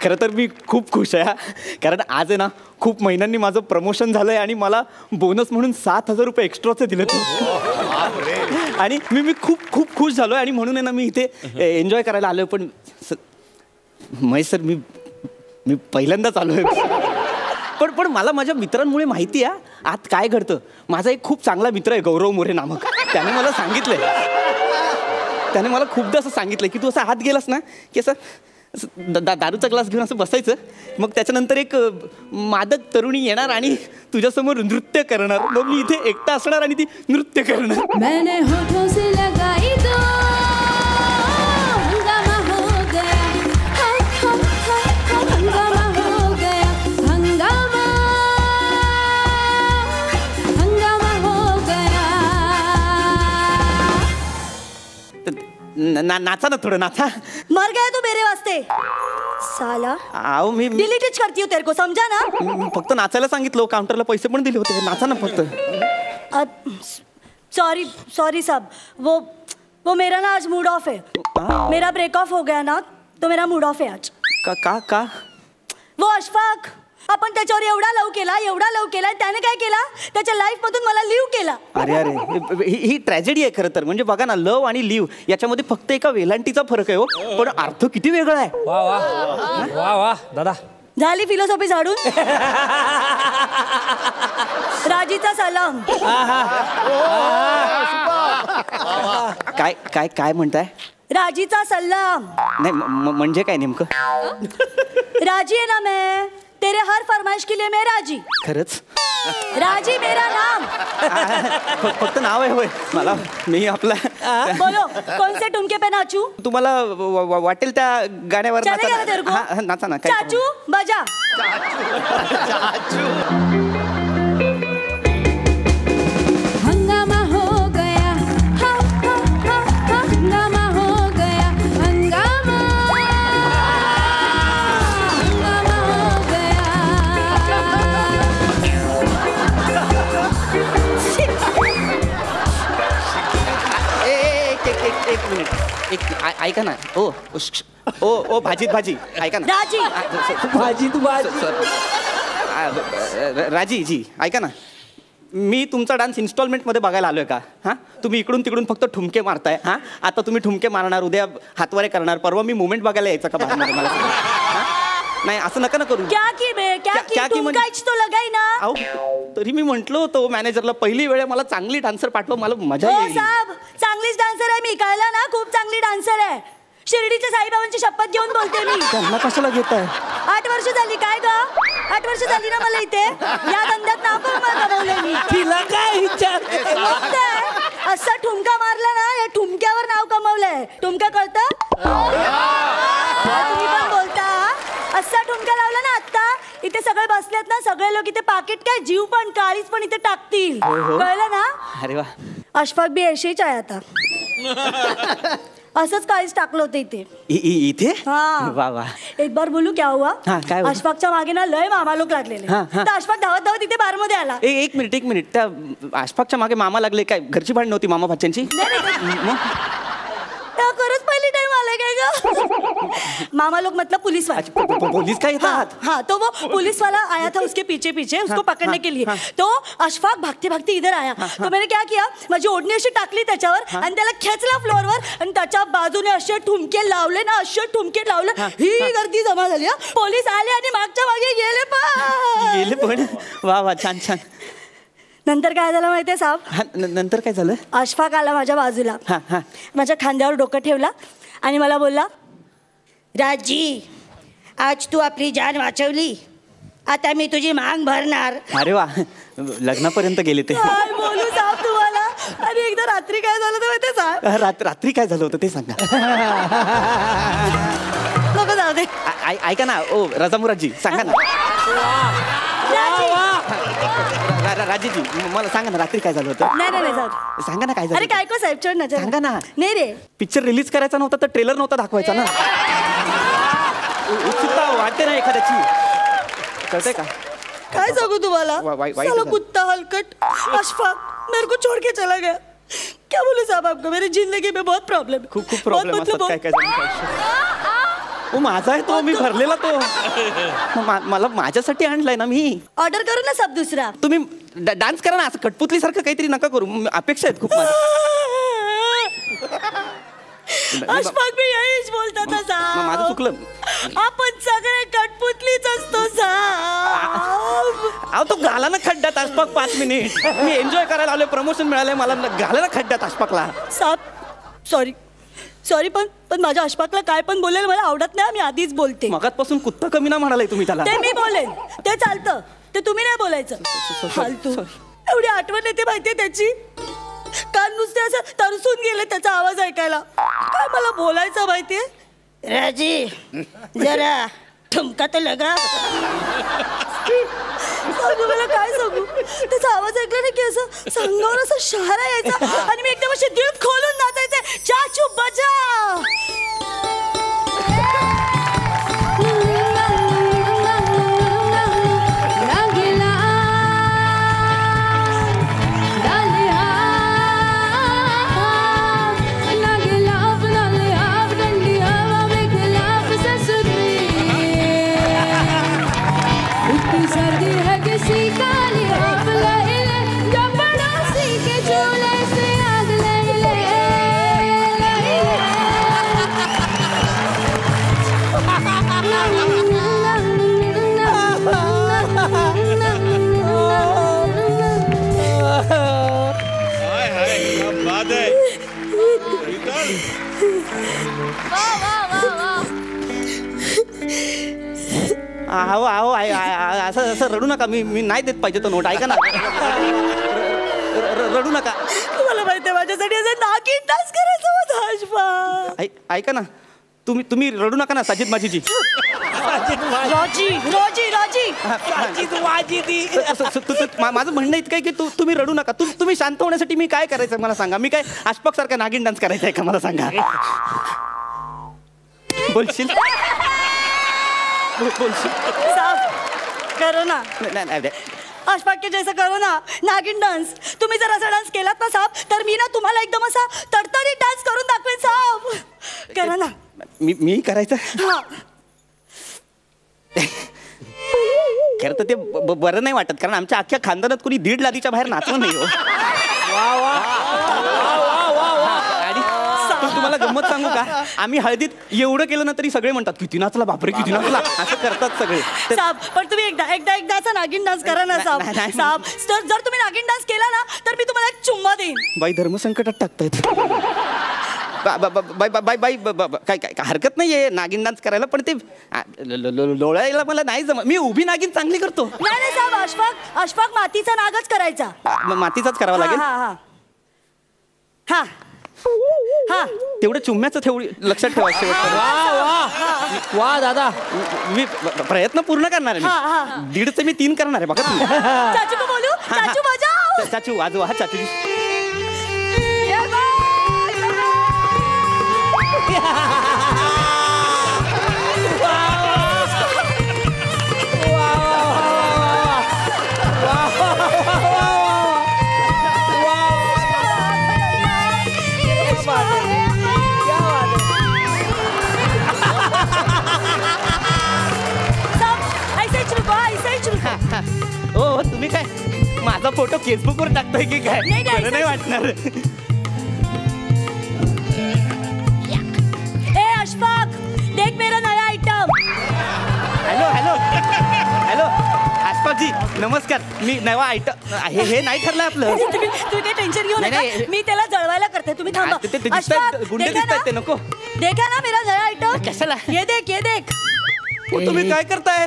खरं तर मी खूप खुश आहे कारण आज आहे ना खूप महिन्यांनी माझं प्रमोशन झालंय आणि मला बोनस म्हणून 7,000 रुपये एक्स्ट्राचे दिले आणि मी खूप खूप खुश झालोय आणि म्हणून आहे ना मी इथे एन्जॉय करायला आलोय. पण महेश सर मी पहिल्यांदाच आलोय. पण मला माझ्या मित्रांमुळे माहिती आहे आत काय घडतं. माझा एक खूप चांगला मित्र आहे गौरव मोरे नामक. त्याने मला सांगितलंय, त्याने मला खूपदा असं सांगितलं की तू असं आत गेलास ना की असं दारूचा ग्लास घेऊन असं बसायचं, मग त्याच्यानंतर एक मादक तरुणी येणार आणि तुझ्यासमोर नृत्य करणार. मग मी इथे एकटा असणार आणि ती नृत्य करणार. मैंने होठों से लगाई दो हंगामा हो गया, हंगामा हो गया, हंगामा हो गया. नाचा ना थोडं नाचा. मर गया तू मेरे वास्ते साला. आओ मी डिलीट करती हूँ तेरे को, समझा ना. फक्त नाचायला सांगितलं, काउंटरला पैसे पण दिले होते. नाचा ना फक्त. सॉरी साहब, वो मेरा ना आज मूड ऑफ है. मेरा ब्रेक ऑफ हो गया ना तो मेरा मूड ऑफ है आज. का वो अशफाक, आपण त्याच्यावर एवढा लव केला, त्याने काय केला त्याच्या लाईफ मधून मला लिव्ह केला. अरे ही ट्रॅजेडी आहे खरं तर. म्हणजे बघा ना, लव आणि लिव्ह याच्यामध्ये फक्त एका वेलांटीचा फरक आहे हो, पण अर्थ किती वेगळा आहे. वा वा वा वा दादा. झाली फिलॉसॉफी झाडून. राजीचा सलाम. काय काय काय म्हणताय. राजीचा सलाम नाही म्हणजे काय नेमकं. राजी है ना मैं, तेरे हर फरमाइश के लिए मैं राजी. खरंच राजी मेरा नाम. फक्त नाव आहे होय मला. मी आपला बोलो कौन से ठुमके पे नाचू. तुम्हाला वाटेल त्या गाण्यावर नाचा ना. चाचू बजा. हंगामा हो गया, हंगामा हो गया, हंगामा हो गया. एक मिनिट ऐका ना. ओ भाजी ऐका ना. राजी जी ऐका ना, मी तुमचा डान्स इन्स्टॉलमेंटमध्ये बघायला आलोय का. हां तुम्ही इकडून तिकडून फक्त ठुमके मारताय. हां आता तुम्ही ठुमके मारणार, उद्या हातवारे करणार, परवा मी मुवमेंट बघायला यायचं का बाहेरमध्ये मला. नाही असं नका ना करू. क्या तो लगाई ना. अहो तरी मी म्हंटलो होतो मॅनेजरला पहिली वेळ मला चांगली डान्सर पाठवा, मला मजा येईल. साहेब चांगलीच डान्सर आहे मी, कळलं ना. खूप चांगली डान्सर आहे. शिर्डीच्या साईबाबांची शपथ घेऊन बोलते मी. त्यांना कशाला घेताय. 8 वर्ष झाली. काय ग 8 वर्ष झाली ना मला इथे या धंद्यात नाव कमवलंय मी. तिला काय विचार. असं ठुमका मारला ना, या ठुमक्यावर नाव कमवलंय. ठुमका कळतं. तुम्ही पण बोलता. असा ठुमका लावला ना आता इथे सगळे बसलेत ना, सगळे लोक इथे पाकिट काय जीव पण काळीच पण इथे टाकतील. कळलं ना. अरे वा. अशफाक बी अशीच आहे आता. असंच काळीच टाकलं होतं इथे. इथे. वा वा. एक बार बोलू क्या हुआ. काय अशफाकच्या मागे ना लय मामा लोक लागलेले. तर अशफाक धावत इथे बारमध्ये आला. एक मिनिट त्या अशफाकच्या मागे मामा लागले काय. घरची भांडण नव्हती मामा भाच्यांची. खरंच पहिली टाइम आलाय काय ग. मामा लोग मतलब पुलिस वाले. पुलिस काय येतात. हाँ तो वो पुलिस वाला आया था उसके पीछे पीछे उसको पकड़ने के लिए. तो अशफाक भागते भागते इधर आया. तो मैंने क्या किया, माझी ओढणी अशी टाकली त्याच्यावर आणि त्याला खेचला फ्लोअरवर आणि त्याच्या बाजूने असे ठुमके लावले ना, असे ठुमके लावले. ही गर्दी जमा झाली. पोलीस आले आणि मागच्या मागे गेले पण. वा वा छान छान. नंतर काय झालं माहितीये साहेब. नंतर काय झालं. अशफाक आला माझ्या बाजूला, माझ्या खांद्यावर डोकं ठेवला आणि मला बोलला, राजी आज तू आपली जान वाचवली, आता मी तुझी मांग भरणार. अरे वा. लग्नापर्यंत गेले ते. काय बोलू साहेब तुम्हाला. आणि एकदा रात्री काय झालं ते साहेब. रात्री काय झालं होतं ते सांगा. नको जाऊ दे. ऐका ना. ओ रजामुराजी सांगा ना. राजीजी मला सांगा ना रात्री काय झालं होतं. नाही सांगा ना काय झालं. अरे काय को साहेब चढ ना सांगा ना. नाही रे पिक्चर रिलीज करायचा नव्हता तर ट्रेलर नव्हता दाखवायचा ना. उत्सुकता वाटते ना एखाद्याची. कळतंय का. काय सांगू तुम्हाला. साला कुत्ता हलकट अशफाक मेरे को छोड़ के चला गया. क्या बोलूं साहब आपको, मेरी जिंदगी में बहुत प्रॉब्लम. खूप प्रॉब्लेम असतात. काय माझा आहे तो, मी भरलेला तो. मला माझ्यासाठी आणलाय ना मी. ऑर्डर करू ना सब दुसरा. तुम्ही डान्स करा ना, असं कटपुतली सारखं काहीतरी नका करू. अपेक्षा आहेत खूप माझ्या. अशफाक मी यहीच बोलता तसा. माझं चुकलं. आपण सगळे कटपुतलीच असतो साब. अहो तो घाला ना खड्ड्यात अशफाक 5 मिनिट. मी एन्जॉय करायला आलोय, प्रमोशन मिळालंय मला, घाला ना खड्ड्यात अशफाकला. साब सॉरी पण माझ्या अशफाकला काय पण बोलेल मला आवडत नाही. मी आधीच बोलते. मगातपासून कुत्ता कमी ना म्हणालाय तुम्ही त्याला. ते मी बोलेन, ते चालतं, ते तुम्ही नाही बोलायचं. फालतू. एवढी आठवण येते माहितीये त्याची. कान नुसते असं तरसून गेले त्याचा आवाज ऐकायला. काय मला बोलायचं माहितीये. राजी जरा ठुमका तर लगा. सांगू मला काय सांगू. त्याचा आवाज ऐकला ना की असं सांगावर असं शहारा यायचा आणि मी एकदम अशी दिल खोलून नाचायचे. चाचू बजा. अहो असं रडू नका. मी नाही देत पाहिजे तो नोट. ऐका ना. रडू नका. तुम्हाला माहितीये माझ्यासाठी असं नागिन डान्स करायचं होतं अशफाक. ऐका ना, तुम्ही रडू नका ना. साजिद माझीजी. माझं म्हणणं इतकं आहे की तुम्ही रडू नका. तुम्ही शांत होण्यासाठी मी काय करायचं मला सांगा. मी काय अशफाक सारखा नागिन डान्स करायचा आहे का मला सांगा. बोलशील करो ना. नाही. अशफाक के जैसा करो ना नागिन डान्स. तुम्ही जर असा डान्स केलात ना साहेब तर मी ना तुम्हाला एकदम असा तडतडीत डान्स करून दाखवेन साहेब. करा ना. मी करायचं. खरं तर ते बरं नाही वाटत, कारण आमच्या अख्ख्या खानदानात कोणी 1.5 लादीच्या बाहेर नाचलं नाही हो. आणि तुम्हाला गंमत सांगू का, आम्ही हळदीत एवढं केलं ना तरी सगळे म्हणतात किती नाचला बापरे किती नाचला असं करतात सगळे. साहेब पण तुम्ही एकदा नागिन डान्स करा ना साहेब. साहेब जर तुम्ही नागिन डान्स केला ना तर मी तुम्हाला एक चुम्मा देईन. बाई धर्मसंकटात टाकतायत. बाई काय हरकत नाहीये नागिन डान्स करायला, पण ते लोळायला मला नाही जमत. मी उभी नागिन चांगली करतो. नाही साहेब अशफाक मातीचा नागच करायचा. मातीचाच करावा लागेल. हा तेवढं चुम्म्याचं लक्षात ठेवायचं. वा दादा, मी प्रयत्न पूर्ण करणार आहे. 1.5चे मी 3 करणार आहे बघा तुम्ही. चाचू को बोलू. चाचू बजाओ. चाचू वाजवा. हा चाचू. हो तुम्ही काय माझा फोटो फेसबुकवर टाकताय की काय? बरं नाही वाटणार. ए अशफाक देख मेरा नया आइटम. हॅलो अशफाक जी नमस्कार. मी नवा आयटम हे नाही ठरलं आपलं. तुम्ही काही टेन्शन घेऊ नका. मी त्याला जळवायला करते. तुम्ही थांबा. गुंडे दिसतात ते नको. देखा ना मेरा नया आइटम. कशाला? ये देख. तुम्ही काय करताय?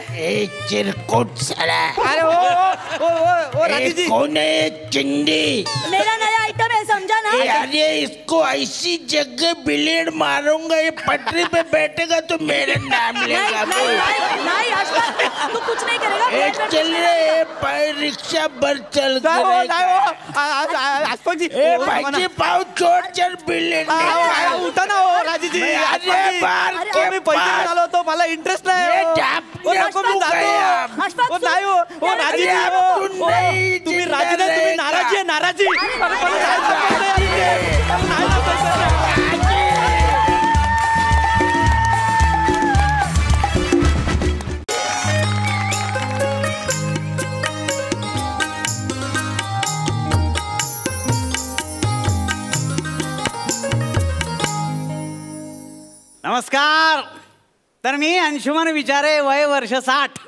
चिरकुट साला. अरे ओ राजीजी. कौन है चिंडी? मेरा नया आइटम है समझा ना. अरे इसको ऐसी जगह ब्लेड मारूंगा ये पटरी पे बैठेगा तो मेरा नाम लेगा. नहीं अशफाक तू कुछ नहीं करेगा. चल रे रिक्शा पर चल. अशफाक जी भाईजी पाव छोड़ चल ब्लेड. उठा ना हो राजीजी. मी पैसे म्हणालो होतो मला इंटरेस्ट नाही. तुम्ही राजी नाही, तुम्ही नाराजी आहे. नाराजी नमस्कार. तर मी अंशुमन विचारे, वय वर्ष 60,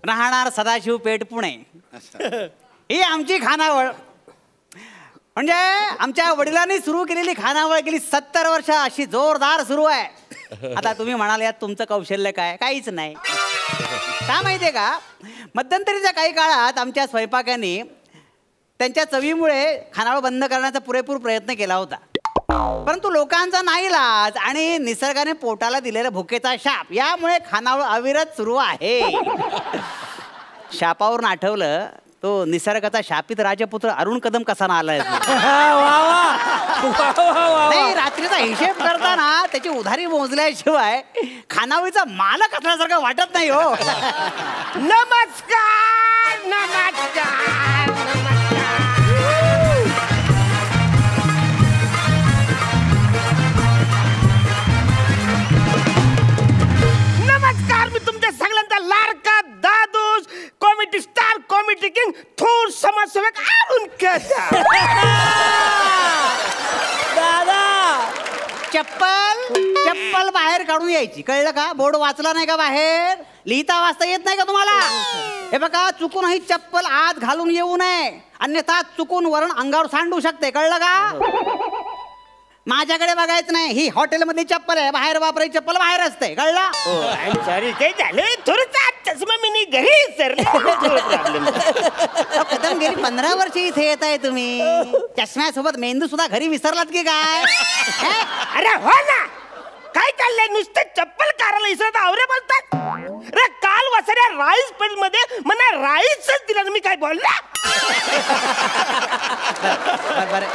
राहणार सदाशिव पेठ, पुणे. ही आमची खानावळ. म्हणजे आमच्या वडिलांनी सुरू केलेली खानावळ गेली 70 वर्ष अशी जोरदार सुरू आहे. आता तुम्ही म्हणाल यात तुमचं कौशल्य काय? काहीच नाही. का माहितीये का, मध्यंतरीच्या काही काळात आमच्या स्वयंपाकाने त्यांच्या चवीमुळे खानावळ बंद करण्याचा पुरेपूर प्रयत्न केला होता. परंतु लोकांचा नाईलाज आणि निसर्गाने पोटाला दिलेला भुकेचा शाप यामुळे खानावळ अविरत सुरू आहे. शापावरून आठवलं, तो निसर्गाचा शापित राजपुत्र अरुण कदम कसा ना आलाय. नाही, रात्रीचा हिशेब करताना त्याची उधारी मोजल्याशिवाय खानावळीचा मालक असल्यासारखं वाटत नाही हो. नमस्कार नमस्कार नमस्कार. मी तुमच्या सगळ्यांचा लाडका दादूस, कॉमेडी स्टार, कॉमेडी किंग, थोर समाजसेवक अरुण कदम. दादा चप्पल बाहेर काढून यायची, कळलं का? बोर्ड वाचला नाही का बाहेर? लिहिता वाचता येत नाही का तुम्हाला? हे बघा, चुकून ही चप्पल आत घालून येऊ नये, अन्यथा चुकून वरण अंगावर सांडू शकते, कळलं का? माझ्याकडे बघायचं नाही. ही हॉटेलमधली चप्पल आहे, बाहेर वापरायची चप्पल बाहेर असते, कळलं? सॉरी, काही झालं थोडंसं चष्मा मी घरी सर. कदम गेली 15 वर्ष इथे येत आहे तुम्ही. चष्म्यासोबत मेंदू सुद्धा घरी विसरलात की काय? अरे हो ना, काय चाललंय? नुसतं चप्पल काराला इसरत आवरे बोलतात. अरे काल वसऱ्या राईस पेल मध्ये मला राईसच दिला, मी काय बोलला? बरं,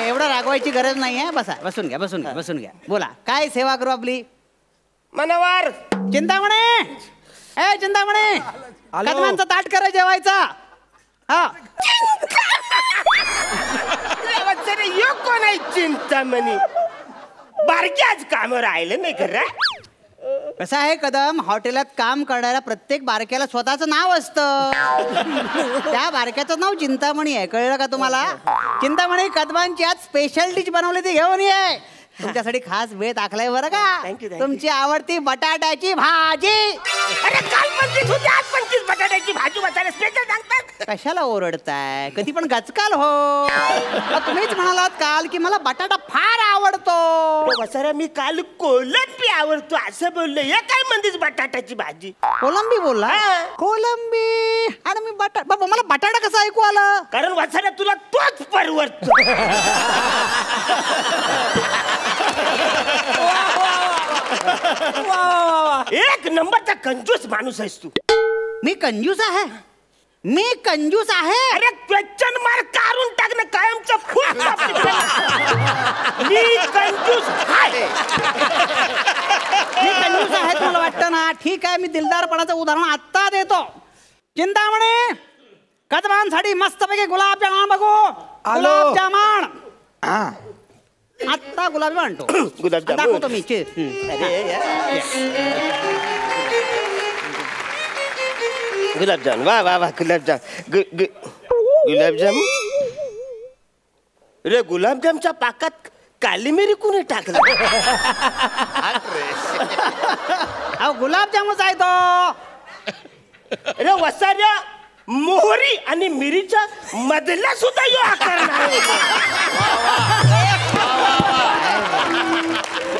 एवढं रागवायची गरज नाही आहे. बसा, बसून घ्या. बोला, काय सेवा करू आपली? मनोवर चिंतामणे, चिंतामणे, कदमांचा ताट करा जेवायचा. हा, वसरे यो कोण आहे चिंतामणी? बारक्याच कामावर राहिलं नाही खरं. कसं आहे कदम, हॉटेलात काम करणाऱ्या प्रत्येक बारक्याला स्वतःचं नाव असतं. त्या बारक्याचं नाव चिंतामणी आहे, कळलं का तुम्हाला? चिंतामणी कदमांची आज स्पेशल डिश बनवली, ती घेऊन ये. तुमच्यासाठी खास वेळ टाकलाय बरं का. Thank you. तुमची आवडती बटाट्याची भाजी. अरे काल 25 होती, आज 25 बटाट्याची भाजी बसायला स्पेशल सांगतात. कशाला ओरडताय? कधी पण गचकाल हो. तुम्हीच म्हणालात काल की मला बटाटा फार आवडतो. वसऱ्या मी काल कोलंबी आवडतो असं बोललो. हे काय म्हणतेस बटाट्याची भाजी? कोलंबी बोलला? कोलंबी आणि मी बाबा, मला बटाटा कसा ऐकू आला? कारण वसऱ्या तुला तोच परवडतो. एक नंबरचा कंजूस माणूस आहेस तू. मी कंजूस आहे? मी कंजूस आहे? अरे क्वेश्चन मार्क काढून टाक ना, कायमचं फुल. मी कंजूस आहे. मी कंजूस आहे तुम्हाला वाटतं ना? ठीक आहे, मी दिलदारपणाचं उदाहरण आत्ता देतो. चिंतामणी, कदमांसाठी मस्तपैकी गुलाबजामुन बघू. गुलाबजामुन आत्ता गुलाबजामुन आणतो. गुलाबजामुन दाखवतो मी. गुलाबजाम, वा वा वा, गुलाबजाम, गुलाबजाम. रे गुलाबजामच्या पाकात काली मिरी कुणी टाकला? अहो, गुलाबजामुनच आहे तो. अरे वसाऱ्या, मोहरी आणि मिरीच्या मधला सुद्धा यो आकार नाही.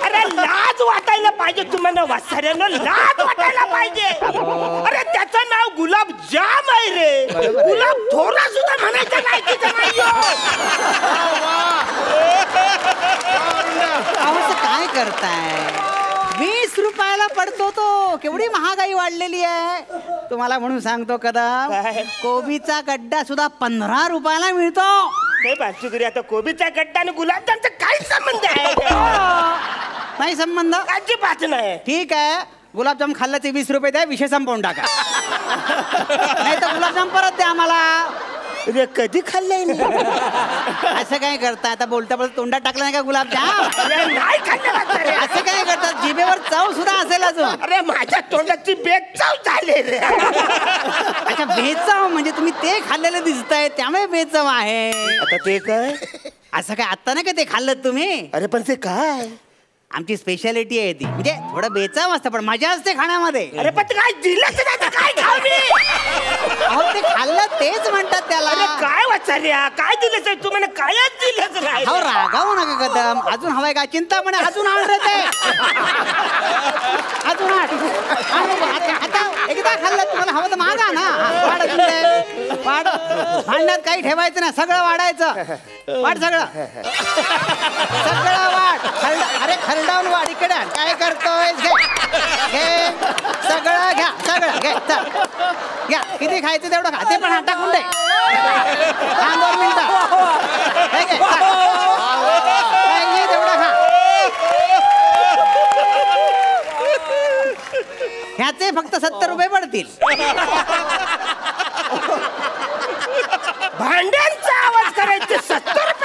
अरे लाज वाटायला पाहिजे तुम्हाला वसाऱ्यानं, लाज वाटायला पाहिजे. अरे त्याचं नाव गुलाब जाम आहे रे. गुलाब थोडा सुद्धा म्हणायचं लायकीचं नाही. अहो, काय करताय? 20 रुपयाला पडतो तो. केवढी महागाई वाढलेली आहे. तुम्हाला म्हणून सांगतो कदम, कोबीचा गड्डा सुद्धा 15 रुपयाला मिळतो. बासुगरी, आता कोबीचा गड्डा आणि गुलाबजामचा काय संबंध आहे? नाही संबंध? अजिबात नाही. ठीक आहे, गुलाबजाम खाल्ला ते 20 रुपये द्या, विषय संपवून टाका. नाही तर गुलाबजाम परत द्या आम्हाला. अरे कधी खाल्लंय मी? असं काय करता? आता बोलता बोलता तोंडात टाकलं नाही का गुलाबजाम? नाही खाल्लं. असं काय करतात? जिभेवर चव सुद्धा असेल अजून. अरे माझ्या तोंडाची बेचव झाली रे. अच्छा, बेचव म्हणजे तुम्ही ते खाल्लेलं दिसतंय त्यामुळे बेचव आहे. आता ते काय? असं काय आता नाही का ते खाल्लं तुम्ही? अरे पण ते काय? आमची स्पेशालिटी आहे ती. म्हणजे थोडं बेचाव असतं पण मजा असते खाण्यामध्ये. अरे पण काय दिलं काय खाऊ मी? अहो ते खाल्लं तेच म्हणतात त्याला. अरे काय वाचार्या काय दिलं तू म्हणे कायच दिलंच नाही. अहो रागावू नका कदम. अजून हवाय का? चिंता म्हणे अजून आण रे ते. अजून आता एकदा खाल्लं तुम्हाला हवं तर मागा ना. वाढ अजून दे. वाढ. भांड्यात काही ठेवायचं ना सगळं वाढायचं. वाढ सगळं सगळं वाढ. अरे खरडावून वाढ. इकडे काय करतोय? घे सगळं घ्या सगळं घे. चल घ्या किती खायचं तेवढं खा. ते पण टाकून दे. 2 मिनिटं तेवढं खा. ह्याचे फक्त 70 रुपये पडतील. भांड्यांचा आवाज करायचे 70 रुपये.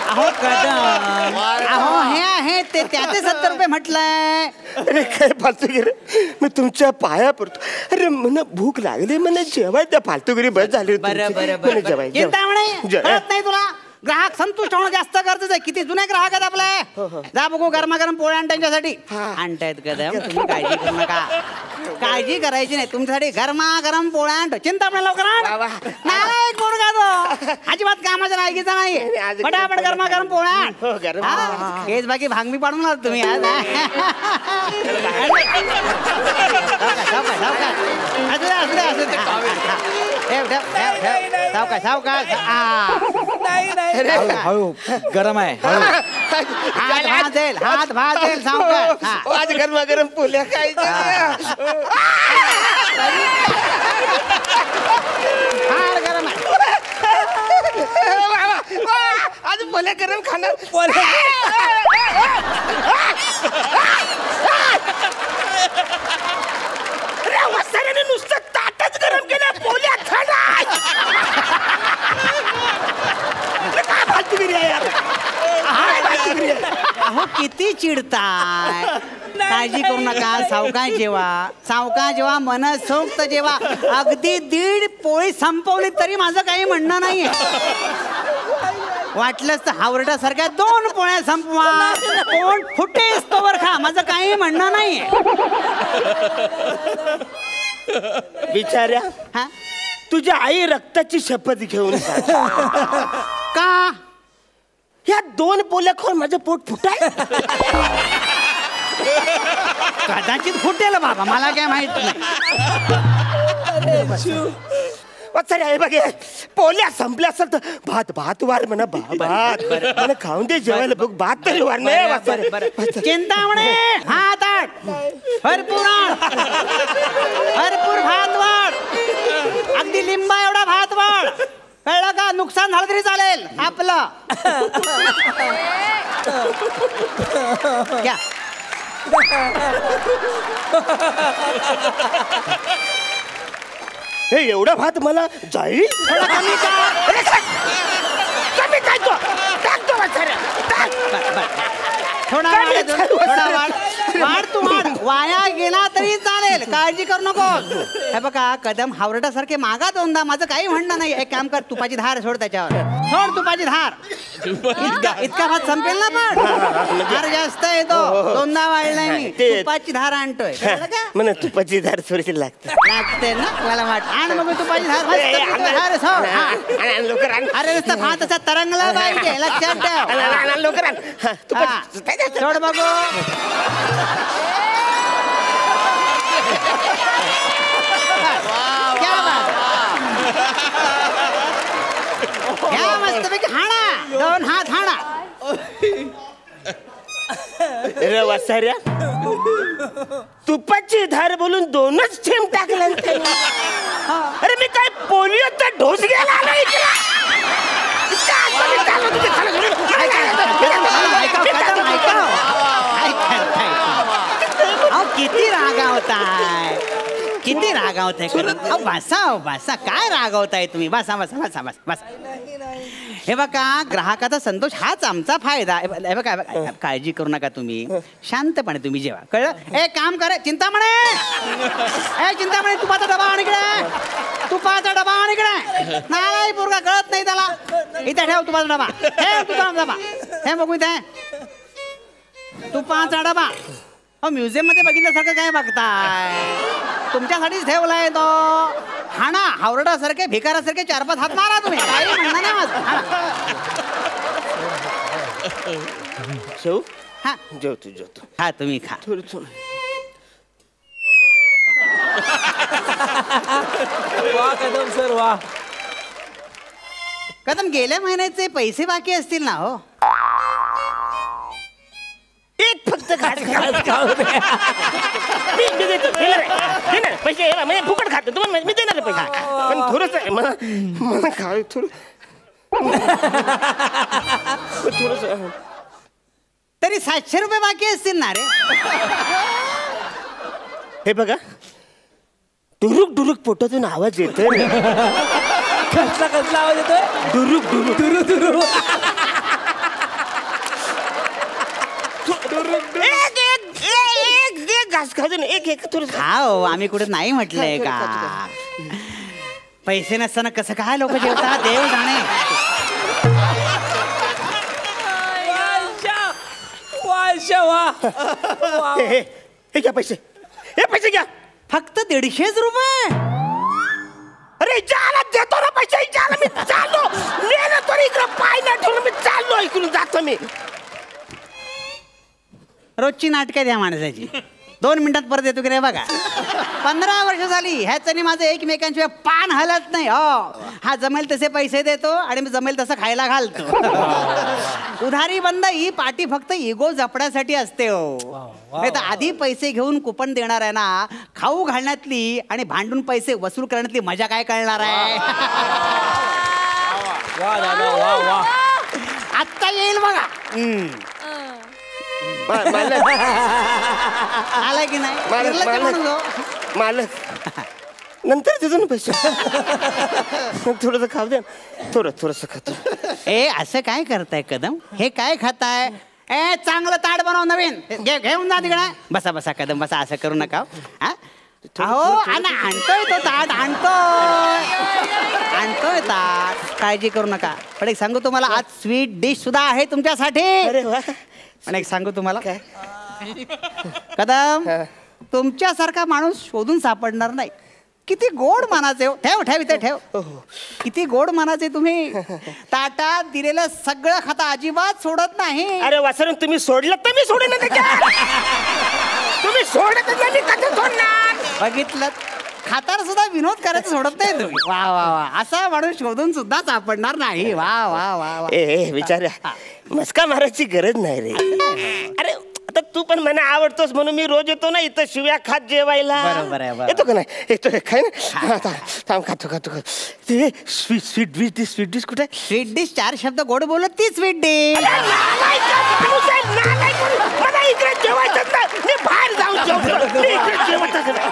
अहो कदम अहो हे आहे ते त्याचे 70 रुपये म्हटलंय. अरे काय फालतूगिरी. मी तुमच्या पाया पडतो. अरे मला भूक लागली मला जेवाय त्या फालतूगिरी बस झाली. बरं बरं बरं जेवाय चिंता म्हणे कळत नाही तुला. ग्राहक संतुष्ट होणं जास्त गरजेचं आहे. किती जुने ग्राहक आहेत आपले. जा बघू गरमागरम पोळ्या आण त्यांच्यासाठी. आणतायत कदम तुम्ही काळजी करू नका. काळजी करायची नाही. तुमच्यासाठी गरमागरम पोळ्या आणतो. चिंता म्हणे लवकर आण. नाही कोण का तो अजिबात कामाच्या लायकीचा नाही. पटापट गरमागरम पोळ्या आण. हेच बाकी भांगमी पाडून आलात तुम्ही आज. सावकाश सावकाश. हळू गरम आहे. हात भाजेल हात भाजेल सावकाश. आज गरमागरम पोल्या काय फार गरम आहे. आज पोल्या गरम खाणार. अरे वसाऱ्याने नुसतं ताटच गरम केलं. पोल्या थंड. काय फालतूगिरी आहे यार. अहो किती चिडताय. काळजी करू नका. सावकाश जेवा सावकाश जेवा मनसोक्त जेवा. अगदी 1.5 पोळी संपवली तरी माझं काही म्हणणं नाहीये. वाटलंच तर हावरटासारख्या 2 पोळ्या संपवा. कोण फुटेस तोवर खा. माझं काही म्हणणं नाहीये. बिचाऱ्या हा तुझ्या आई रक्ताची शपथ घेऊन सांग. का ह्या 2 पोल्या खाऊन माझं पोट फुटाय. कदाचित फुटेल बाबा मला काय माहित नाही. हे बघ पोल्या संपल्या असेल तर भात भात वार म्हणा. भात मला खाऊन दे जेवायला. बघ भात तरी वार नाही. चिंता म्हणे भात आण. भरपूर आण. भरपूर भात वाढ. अगदी लिंबा एवढा भात वाढ. कळलं का? नुकसान झालं तरी चालेल आपलं. क्या हे एवढा भात मला जाईल. थोडा कमी का? कमी काय तो टाकतो वसाऱ्या. थोडा वाढ. वाढ तू वाढ. वाया गेला तरी चालेल. काळजी करू नको. हे बघा कदम हावरटासारखे मागा 2दा. माझं काही म्हणणं नाही. एक काम कर तुपाची धार सोड त्याच्यावर. सोड तुपाची धार. इतका भात संपेल ना पण. धार जास्त येतो. 2दा वाढलाय मी. तुपाची धार आणतोय. म्हणा तुपाची धार थोडीशी लागते ना मला वाट. आण मग तुपाची धार. धार सोड. लवकर. अरे नुसतं भात असा तरंगला पाहिजे लक्षात ठेव. लवकर सोड बघू. घ्या मस्तपैकी हाणा. 2 हात हाणा. रे वसाऱ्या तुपाची धार बोलून 2च थेंब टाकलं. अरे मी काय पोलिओचा ढोस घ्यायला आलो इकडे. किती रागावताय. किती रागावताय. बसा बसा. काय रागावताय तुम्ही. बसा बसा बसा बसा बसा. हे बघा ग्राहकाचा संतोष हाच आमचा फायदा. हे बघा काळजी करू नका तुम्ही, शांतपणे तुम्ही जेवा, कळलं? ए काम करे चिंतामणे, ए चिंतामणे तुपाचा डबा आण इकडे, तुपाचा डबा आण इकडे. नाही पोरगा कळत नाही त्याला. इथे ठेव तुपाचा डबा, ठेव तुपाचा डबा, हे बघू इथे तुपाचा डबा. म्युझियम मध्ये बघितल्यासारखं काय बघताय? तुमच्यासाठीच ठेवलाय तो. हाणा हावरडासारखे भिकारासारखे 4-5 हात मारा तुम्ही, काही म्हणणं नाही माझं. शेव हा जेवतो हा तुम्ही खा. वा कदम सर वा. कदम गेल्या महिन्याचे पैसे बाकी असतील ना हो? एक फक्त घास मी देतो, देणार पैसे म्हणजे फुकट खातो तुम्हाला, मी देणार पैसे, पण थोडस मला खाऊ थोडस. तरी 700 रुपये बाकी असतील ना रे? हे बघा डुरुक डुरुक पोटातून आवाज येतोय. कसला आवाज येतोय? डुरुक डुरुक दुरू दुरू. एक घास खाजून एक थोडं हा हो, आम्ही कुठे नाही म्हटलंय का? पैसे नसताना कसं काय लोक जेवतात देव जाणे. हे घ्या पैसे, हे पैसे घ्या. फक्त 150 रुपये? अरे जाला देतो ना पैसे, जाला मी चाललो, नेलं तर इकडं पाय नाही ठेवलं, मी चाललो इकडून जातो मी. रोजची नाटकं द्या माणसाची, 2 मिनिटात परत येतो की रे बघा. 15 वर्ष झाली ह्याचं माझं एकमेकांशिवाय पान हलत नाही हो. हा जमेल तसे पैसे देतो आणि मी जमेल तसं खायला घालतो. उधारी बंद ही पाटी फक्त इगो जपण्यासाठी असते हो. नाही तर आधी पैसे घेऊन कुपन देणार आहे ना, खाऊ घालण्यातली आणि भांडून पैसे वसूल करण्यातली मजा काय कळणार आहे? वा दादा वा वा. आत्ता येईल बघा. आला की नाही? मालक नंतर देतो ना पैसे. थोडस खाऊ द्या, थोडस खातो. ए असं काय करताय कदम? हे काय खाताय? ए चांगलं ताट बनव नवीन, घेऊन जा तिकडे. बसा बसा कदम बसा, असं करू नका. अहो आणतोय तो ताट, आणतोय ताट, काळजी करू नका. पण एक सांगू तुम्हाला, आज स्वीट डिश सुद्धा आहे तुमच्यासाठी. पण एक सांगू तुम्हाला काय कदम, तुमच्यासारखा माणूस शोधून सापडणार नाही. किती गोड मानाचे हो. ठेव ठेव इथे ठेव. किती गोड मानाचे तुम्ही. ताटात दिलेलं सगळं खाता, अजिबात सोडत नाही. अरे वासरून तुम्ही सोडलं तर मी सोडेन, तुम्ही सोडत तर मी कसं सोडणार? बघितलं, खाताना सुद्धा विनोद करायचं सोडत नाही तुम्ही. वा वा वा, असा माणूस शोधून सुद्धा सापडणार नाही. वा वा वा वा. ए विचार, मस्का मारायची गरज नाही रे. अरे आता तू पण मला आवडतोस म्हणून मी रोज येतो ना इथं शिव्या खात जेवायला. बरोबर आहे, बरोबर. येतो का नाही? येतो खाय ना. थांब खातो. ते स्वीट डिश कुठे? स्वीट डिश 4 शब्द गोड बोलत ती स्वीट डिश. मला इकडे जेवायचं नाही, मी बाहेर जाऊन जेवतो. मी इकडे जेवतच नाही.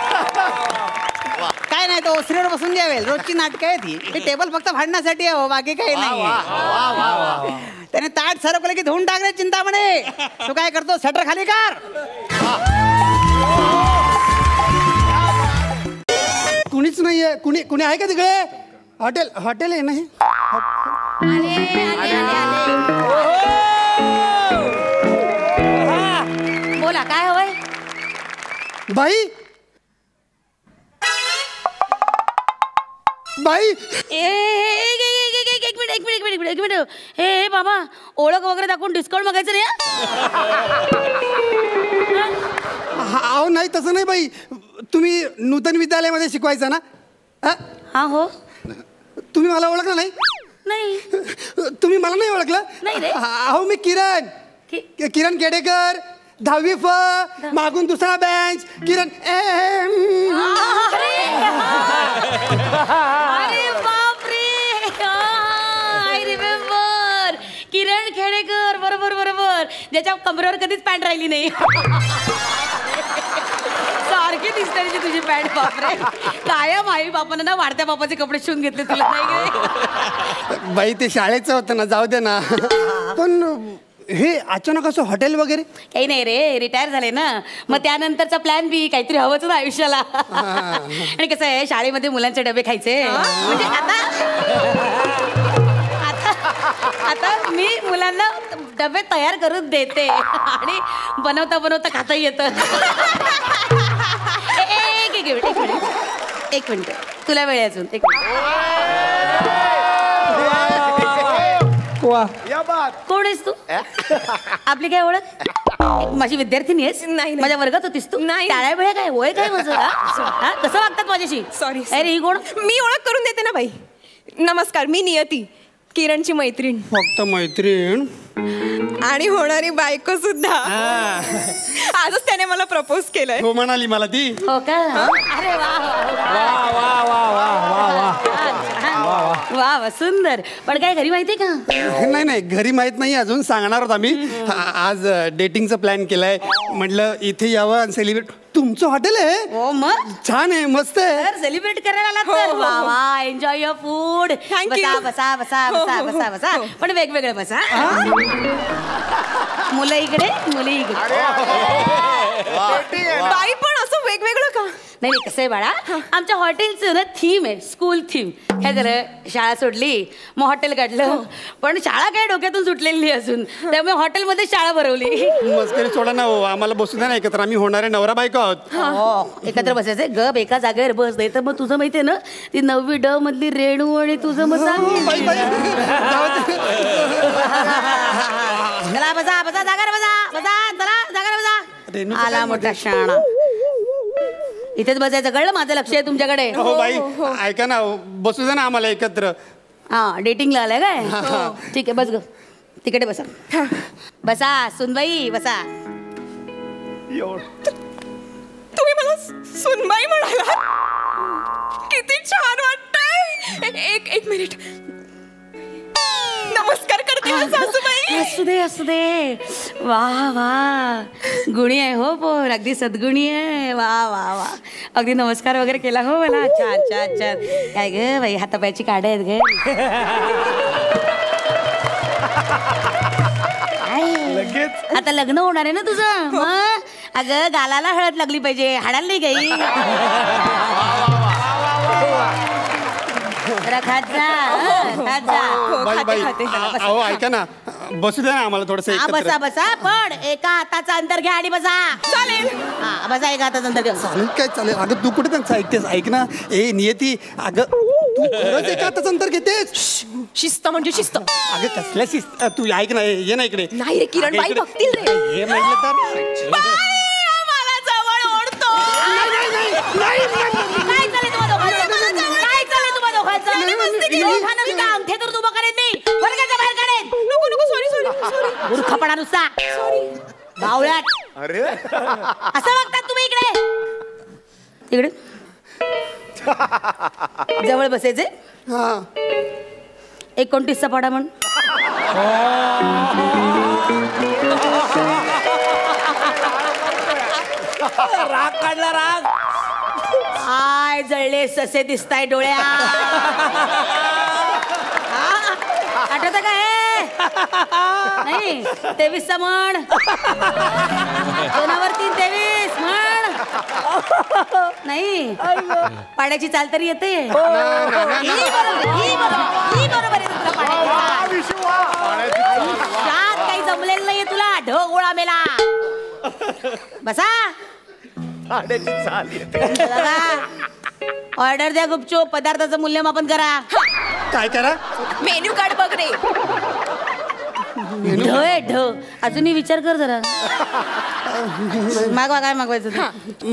काय नाही, तो ओसरीवर बसून जेवेल. रोजची नाटकं आहे ती. ते टेबल फक्त भांडण्यासाठी आहे हो, बाकी काही नाही. त्याने ताट सरकलं की धुवून टाकले चिंतामणे. तू काय करतो? शटर खाली कर. कुणीच नाहीये. कुणी आहे का तिकडे? हॉटेल आहे ना हे? बोला काय हवंय? बाई एक मिनिट. हे बाबा, ओळख वगैरे दाखवून डिस्काउंट मागायचं नाही. अहो नाही, तसं नाही बाई. तुम्ही नूतन विद्यालयामध्ये शिकवायचा ना? हा हो. तुम्ही मला ओळखलं नाही? नाही. तुम्ही मला नाही ओळखलं? नाही रे. अहो मी किरण केडेकर, 10वी फ, मागून दुसरा बेंच. किरण अरे बापरे, आय रिमेंबर. किरण खेडेकर, बरोबर, ज्याच्या कमरेवर कधीच पॅन्ट राहिली नाही. सारखी दिसते रे तुझी पॅन्ट. बापरे, कायम आई बापानं ना वाढत्या बापाचे कपडे शिवून घेतले तुला नाही गे? बाई ते शाळेचं होतं ना, जाऊ दे ना. पण हे अचानक असं हॉटेल वगैरे? काही नाही रे, रिटायर झाले ना, मग त्यानंतरचा प्लॅन बी काहीतरी हवंच ना आयुष्याला. आणि कसं आहे, शाळेमध्ये मुलांचे डबे खायचे म्हणजे आता मी मुलांना डबे तयार करून देते आणि बनवता बनवता खाता येतं. एक मिनिट तुला वेळ आहे अजून. एक कोण आहेस तू? आपली काय ओळख? माझी विद्यार्थिनी आहेस? नाही. माझ्या वर्गात होतीस तू? नाही. टाळ्या वेळा काय वय काय माझं? कसं वागतात माझ्याशी? सॉरी. अरे ही कोण? मी ओळख करून देते ना बाई. नमस्कार, मी नियती, किरणची मैत्रीण फक्त मैत्रीण आणि होणारी बायको सुद्धा. आजच त्याने मला प्रपोज केलंय. हो म्हणाली मला ती. हो का? अरे वा वा वा, सुंदर. पण काय घरी माहिती का? नाही नाही, घरी माहित नाही अजून, सांगणार होत आम्ही. आज डेटिंगचा प्लॅन केलाय, म्हटलं इथे यावं आणि सेलिब्रेट. तुमचं हॉटेल आहे? हो मग छान आहे, मस्त आहे. तर सेलिब्रेट करायला आलात तर वा वा, enjoy your food. Thank you. बसा बसा बसा बसा बसा बसा, पण वेगवेगळं बसा. मुलं इकडे, मुली इकडे. बाई पण असं वेगवेगळं का? नाही नाही, कसं आहे बाळा, आमच्या हॉटेलचं ना थीम आहे, स्कूल थीम. काय झालं, शाळा सोडली मग हॉटेल काढलं, पण शाळा काय डोक्यातून सुटलेली नाही अजून, त्यामुळे हॉटेलमध्ये शाळा भरवली. मस्करी सोडा ना हो, आम्हाला बसू द्या ना एकत्र, आम्ही होणारे नवरा बायको आहोत. हो, एकत्र बसायचंय. गप एका जागेवर बस. नाही तर मग तुझं माहितीये ना, ती 9वी ड मधली रेणू आणि तुझं मग बाई, बाई, जाऊ दे. चला बसा बसा, जागा बसा बसा, चला जागा बसा. आला मोठा शाणा. इथेच बसायचं, कळलं? माझं लक्ष आहे तुमच्याकडे. हो बाई, ऐका ना, बसू द्या ना आम्हाला एकत्र. हा, डेटिंगला आलाय काय? ठीक आहे, बस ग, तिकडे बसा. बसा सुनबाई, बसा. तुम्ही मला सुनबाई म्हणाला, किती छान वाटतंय. एक मिनिट, नमस्कार करते हा सासूबाई. असू दे असू दे. वा वा, गुणी आहे हो पोर, अगदी सद्गुणी आहे. वा वा वा, अगदी नमस्कार वगैरे केला हो मला. छान छान छान. काय ग बाई, हातापायची काढ आहेत ग. आता लग्न होणार आहे ना तुझं, मग अगं गालाला हळद लागली पाहिजे, हाडाला नाही काही. खात जा, खात जा. बाई बाई, अहो ऐका ना, बसू द्या ना आम्हाला थोडस. बसा बसा, पण एका हाताचा अंतर घ्या आणि बसा. चालेल. हा, बसा, एका हाताचा अंतर घ्या. चालेल काय चालेल. अगं तू कुठे त्यांचं ऐकतेस? ऐक ना, ए नियती, अगं तू खरंच एका हाताचं अंतर घेतेस? शिस्त म्हणजे शिस्त. अगं कसल्या शिस्त? तू ऐक ना, ये ना इकडे. नाही रे किरण, बाई बघतील रे. हे म्हटलं तर मला जवळ ओढतो. काय चालेल तुम्हा दोघांचं? काय चालेल तुम्हा दोघांचं? दोघांना मी का अंगठे तर उभं करेन मी, वर्गाच्या बाहेर काढेन. नको नको, सॉरी सॉरी सॉरी. मूर्खपणा नुसता, बावळ्यात. अरे असं बघतात तुम्ही इकडे. इकडे जवळ बसायचे. हा, 29चा पाडा म्हण. राग काढला, राग. आय जळले ससे दिसताय डोळ्या. आठवत काय? नाही, 23चा म्हण. 2/3 म्हण. नाही, पाड्याची चाल तरी येते. ही बरोबर आहे तुला पाड्याची चाल. शात काही जमलेलं नाहीये तुला, ढग गोळा मेला. बसा. ऑर्डर द्या गुपचूप, पदार्थाचं मूल्यमापन करा. काय करा? मेन्यू कार्ड बघ रे. ढ आहे ढ. अजूनही विचार कर जरा. मागवा, काय मागवायचं?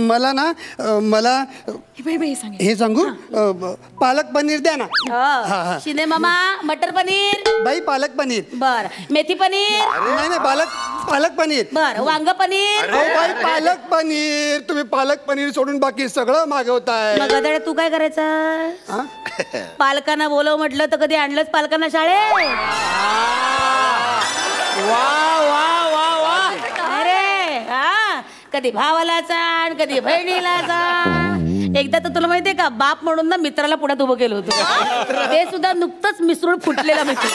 मला ना, मला सांग. हे सांगू, पालक पनीर द्या ना. शिंदे मामा, मटर पनीर. बाई पालक पनीर. बर, मेथी पनीर. नाही नाही, पालक पनीर. बर, वांग पनीर. अहो बाई, पालक पनीर. तुम्ही पालक पनीर सोडून बाकी सगळं मागवताय. मग गदाडे तू काय करायचं? पालकांना बोलव म्हटलं तर कधी आणलंच पालकांना शाळेत? वा वा वा वा. अरे हा, कधी भावाला चाण कधी बहिणीला चाण. एकदा तर तुला माहितीये का बाप म्हणून ना मित्राला पुढ्यात उभं केलं होतं. ते सुद्धा नुकतंच मिसळून फुटलेला मित्र.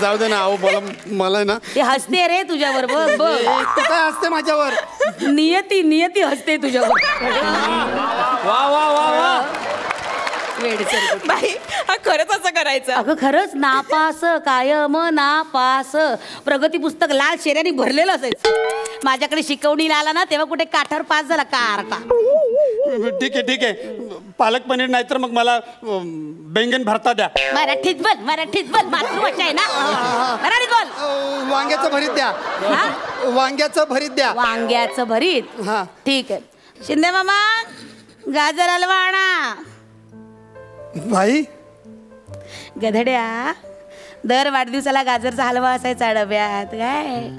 जाऊ दे ना अहो मला ना ते हसते रे तुझ्यावर. बघ बघ काय असते माझ्यावर. नियती हसते तुझ्यावर. वा वा वा वा. बाई हा खरंच असं करायचं. अगं खरंच नापास कायम नापास. प्रगती पुस्तक लाल शेऱ्याने भरलेलं असायचं. माझ्याकडे शिकवणीला आला ना तेव्हा कुठे काठावर पास झाला कारटा. ठीक आहे पालक पनीर नाही तर मग मला बैंगन भरता द्या. मराठीत बोल मातृभाषा आहे ना. मराठीत बोल. वांग्याचं भरीत द्या. वांग्याचं भरीत द्या. वांग्याचं भरीत. हा ठीक आहे. शिंदे मामा गाजर हलवा आणा. भाई गधड्या दर वाढदिवसाला गाजरचा हलवा असायचा डब्यात. काय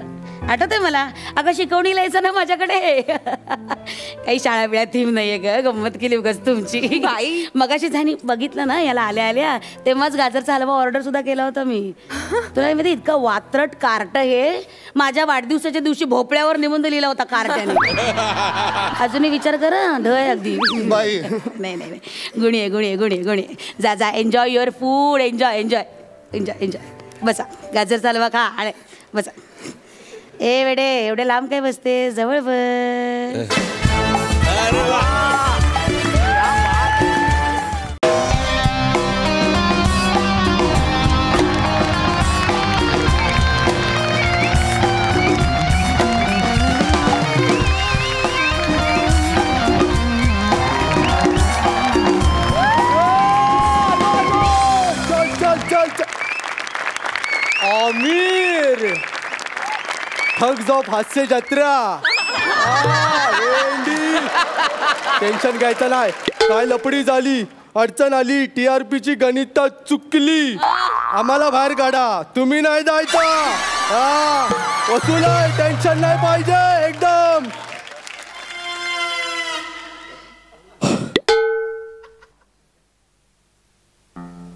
आठवतंय मला. अगं शिकवणीला यायचं ना माझ्याकडे. काही शाळा बिळा थीम नाहीये ग. गंमत केली उगाच तुमची. मगाशी झाली बघितलं ना याला आल्या तेव्हाच गाजरचा हलवा ऑर्डर सुद्धा केला होता मी. तुला माहिती इतकं वात्रट कार्ट हे माझ्या वाढदिवसाच्या दिवशी भोपळ्यावर निबंध लिहिला होता कार्ट्याने. अजूनही विचार कर ढय अगदी. बाई नाही गुणी जा एन्जॉय युअर फूड. एन्जॉय बसा. गाजरचा हलवा खा आणि बसा. ए वेडे एवढे लांब काय बसते जवळ बस. आमिर ठग्स ऑफ हास्य जत्रा. टेन्शन घ्यायचं नाही. काय लपडी झाली अडचण आली TRP ची गणित चुकली आम्हाला बाहेर काढा. तुम्ही नाही जायचं. वसूल आहे टेन्शन नाही पाहिजे एकदम.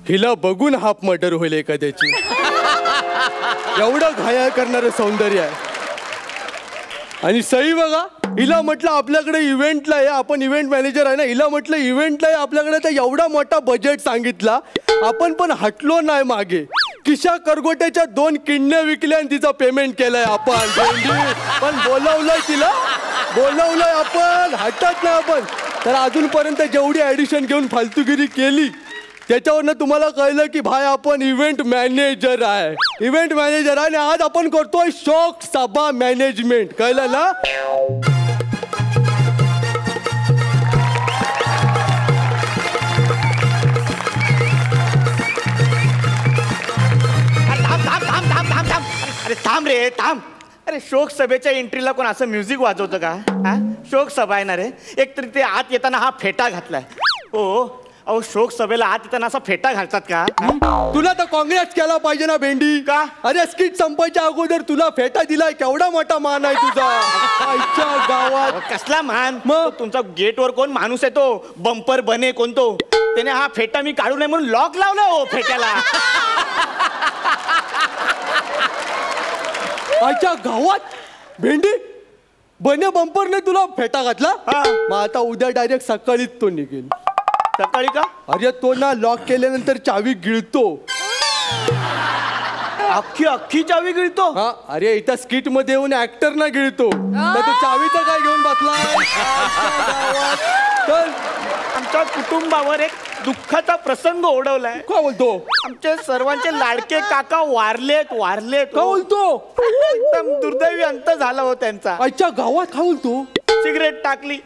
हिला बघून हाफ मर्डर होईल एखाद्याची. एवढं घायाळ करणारं सौंदर्य आहे. आणि सई बघा हिला म्हटलं आपल्याकडे इव्हेंटला आहे. आपण इव्हेंट मॅनेजर आहे ना. हिला म्हटलं इव्हेंटला आहे आपल्याकडे तर एवढा मोठा बजेट सांगितला. आपण पण हटलो नाही मागे. किशा करगोट्याच्या 2 किडण्या विकल्या आणि तिचा पेमेंट केलंय आपण. पण बोलवलंय आपण हटत नाही आपण. तर अजूनपर्यंत जेवढी ऍडिशन घेऊन फालतूगिरी केली त्याच्यावरनं तुम्हाला कळलं की भाई आपण इव्हेंट मॅनेजर आहे. आणि आज आपण करतोय शोक सभा मॅनेजमेंट. कळलं ना. अरे थांब रे थांब. अरे शोक सभेच्या एंट्रीला कोण असं म्युझिक वाजवतं का. शोक सभा आहे ना रे. एकतरी ते आत येताना हा फेटा घातलाय. हो अहो शोक सभेला आत येताना असा फेटा घालतात का. तुला तर काँग्रेस केला पाहिजे ना भेंडी. का. अरे स्किट संपायच्या अगोदर तुला फेटा दिलाय. केवढा मोठा मान आहे तुझा. आईच्या गावात कसला मान. मग तुमचा गेटवर कोण माणूस आहे तो बंपर बने कोणतो त्याने हा फेटा मी काढू नये म्हणून लॉक लावला हो फेट्याला. आईच्या गावात भेंडी बने बंपरने तुला फेटा घातला. मग आता उद्या डायरेक्ट सकाळीच तो निघेल. सकाळी का. अरे तो ना लॉक केल्यानंतर चावी गिळतो. अख्खी चावी गिळतो. अरे इथं स्किट मध्ये येऊन ऍक्टर ना गिळतो. तर तो चावीचं काय घेऊन बसलाय. तर आमच्या कुटुंबावर एक दुःखाचा प्रसंग ओढवलाय. काय बोलतो. आमचे सर्वांचे लाडके काका वारलेत. काय बोलतो. एकदम दुर्दैवी अंत झाला हो त्यांचा. आजच्या गावात काय बोलतो. सिगरेट टाकली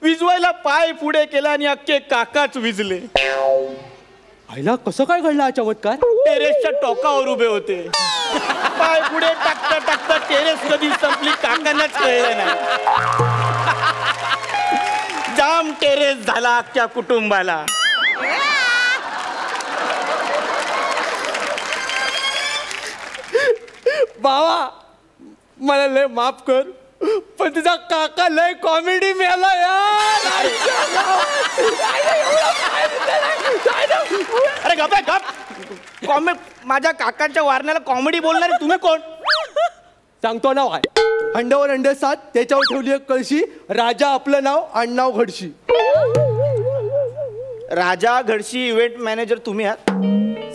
विजवायला पाय पुढे केला आणि अख्खे काकाच विजले. आईला कसं काय घडलं हा चमत्कार. टेरेसच्या टोकावर उभे होते. पाय पुढे टाकता टेरेस कधी संपली काकांनाच कळलं नाही. जाम टेरेस झाला अख्ख्या कुटुंबाला. बाबा मला लय माफ कर पण तुझा काका लय कॉमेडी मिळाला यार. अरे गप माझ्या काकांच्या वारण्याला कॉमेडी बोलणारे तुम्ही कोण? सांगतो नाव आहे अंड्यावर अंडे 7 त्याच्यावर ठेवली एक कळशी राजा आपलं नाव आडनाव घडशी. राजा घडशी इव्हेंट मॅनेजर तुम्ही आहात?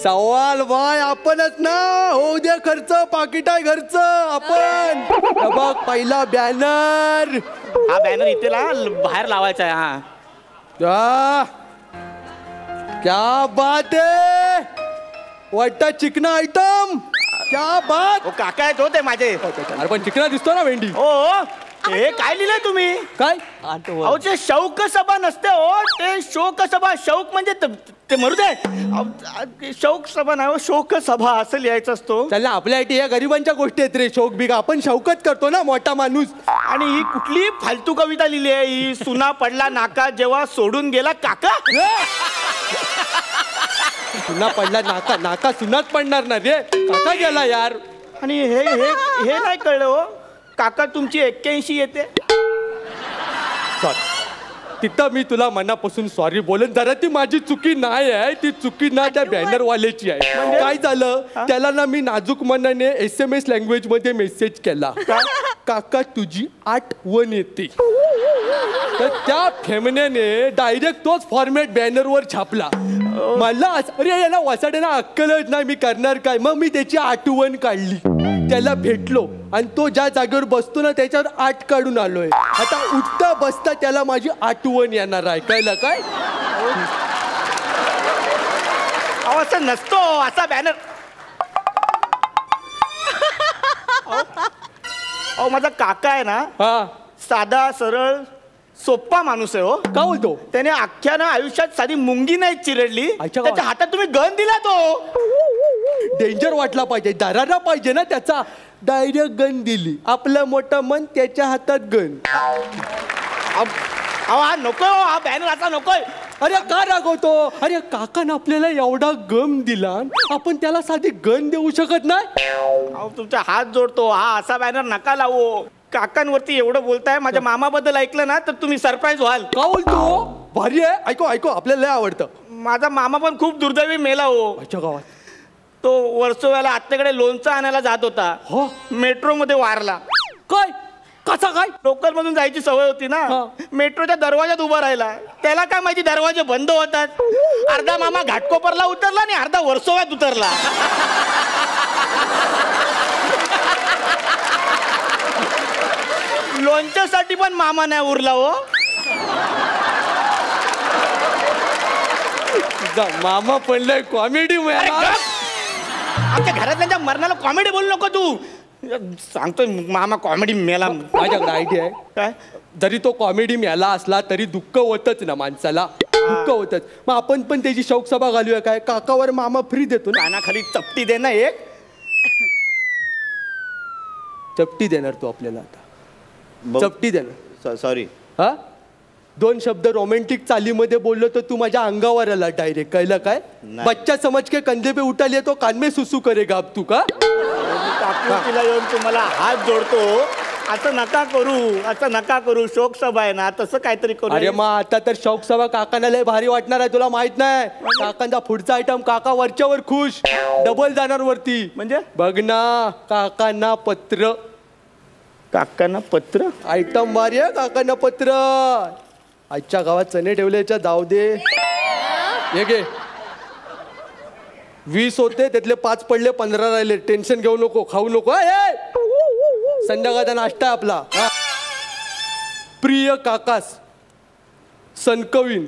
सवाल बाय आपणच ना. हो दे खर्च पाकिट आहे घरचं आपण. हे बघ पहिला बॅनर. हा बॅनर इथे बाहेर लावायचा आहे. हा क्या बात है वाटतं चिकना आयटम. क्या बात. काका आहेत होते माझे. अरे पण चिकना दिसतो ना भेंडी. हो हे काय लिहिलंय तुम्ही? काय अहो ते शौक सभा नसते हो, ते शोक सभा. शौक म्हणजे ते मरू दे. शौक सभा नाही हो, शोक सभा असं लिहायचं असतो. चला आपल्यासाठी या गरिबांच्या गोष्टी आहेत रे. शौक बिगा आपण शौकत करतो ना मोठा माणूस. आणि ही कुठली फालतू कविता लिहिली आहे ही? सुना पडला नाका जेव्हा सोडून गेला काका. सुना पडला नाका. नाका सुनाच पडणार ना रे. काका गेला यार. आणि हे हे हे नाही कळलं हो. काका तुमची 81 येते. सॉरी तिथं मी तुला मनापासून सॉरी बोलेन. जरा ती माझी चुकी नाही आहे. ती चुकी ना त्या बॅनरवाल्याची आहे. काय झालं त्याला ना मी नाजूक मनाने SMS लँग्वेज मध्ये मेसेज केला. काका तुझी आठवण येते. तर त्या फेमण्याने डायरेक्ट तोच फॉर्मॅट बॅनरवर छापला. मला अरे याला वासाड्याला अक्कलच नाही मी करणार काय. मग मी त्याची आठवण काढली. त्याला भेटलो आणि तो ज्या जागेवर बसतो ना त्याच्यावर 8 काढून आलोय. आता उठता बसता त्याला माझी आठवण येणार आहे. कळलं काय? असं नसतो असा बॅनर. अहो माझा काका आहे ना हा साधा सरळ सोप्पा माणूस आहे हो. का बोलतो? त्याने अख्ख्या ना आयुष्यात साधी मुंगी नाही चिरडली. अच्छा. त्याच्या हातात तुम्ही गन दिला तो. डेंजर वाटला पाहिजे दरारा पाहिजे ना त्याचा. डायरेक्ट गन दिली. आपलं मोठं मन त्याच्या हातात गन. अहो हा नको हा बॅनर असा नकोय. अरे का रागवतो? अरे काकानं आपल्याला एवढा गम दिला आपण त्याला साधी गन देऊ शकत नाही. अहो तुमचा हात जोडतो. हा असा बॅनर नका लावू. काकांवरती एवढं बोलताय. माझ्या मामाबद्दल ऐकलं ना तर तुम्ही सरप्राईज व्हाल. का बोलतो? भारी आहे. ऐको ऐको आपल्याला लय आवडतं. माझा मामा पण खूप दुर्दैवी मेला हो. अच्छा गावात तो वर्सोव्याला आत्याकडे लोणचं आणायला जात होता. हो मेट्रो मध्ये वारला. काय कसा काय? लोकल मधून जायची सवय होती ना. मेट्रोच्या दरवाजात उभा राहिला. त्याला काय माहिती दरवाजे बंद होतात. अर्धा मामा घाटकोपरला उतरला आणि अर्धा वर्सोव्यात उतरला. लोणच्यासाठी पण मामा नाही उरला हो. मामा पडलाय कॉमेडी. आमच्या घरातल्या मरणाला कॉमेडी बोलू नको तू. सांगतोय मामा कॉमेडी मेला. माझ्याकडे आयडिया आहे. काय? जरी तो कॉमेडी मेला असला तरी दुःख होतच ना माणसाला. दुःख होतच. मग आपण पण त्याची शौक सभा घालूया काय. काकावर मामा फ्री देतो ना. कानाखाली चपटी दे ना एक. चपटी देणार तो आपल्याला आता. चपटी देणार. सॉरी. हा 2 शब्द रोमॅन्टिक चालीमध्ये बोललो तर तू माझ्या अंगावर आला डायरेक्ट. कळलं काय? बच्चा समज के कंधे पे उठा लिया तो कान में सुसू करेगा अब तू का. तिला येऊन तुम्हाला हात जोडतो. असं नका करू. असं नका करू. शोक सभा आहे ना तसं काहीतरी करू. अरे मग आता तर शौक सभा काकांना लय भारी वाटणार आहे. तुला माहित नाही काकांचा पुढचा आयटम काका वरच्यावर खुश डबल जाणार वरती. म्हणजे बघ ना काकांना पत्र. काकांना पत्र. आयटम भारी आहे काकांना पत्र. आजच्या गावात चणे ठेवल्याच्या जाऊ दे. हे घे 20 होते त्यातले 5 पडले 15 राहिले. टेन्शन घेऊ नको. खाऊ नको. संध्याकाळचा नाश्ता आपला. प्रिय काकास सनकवीन.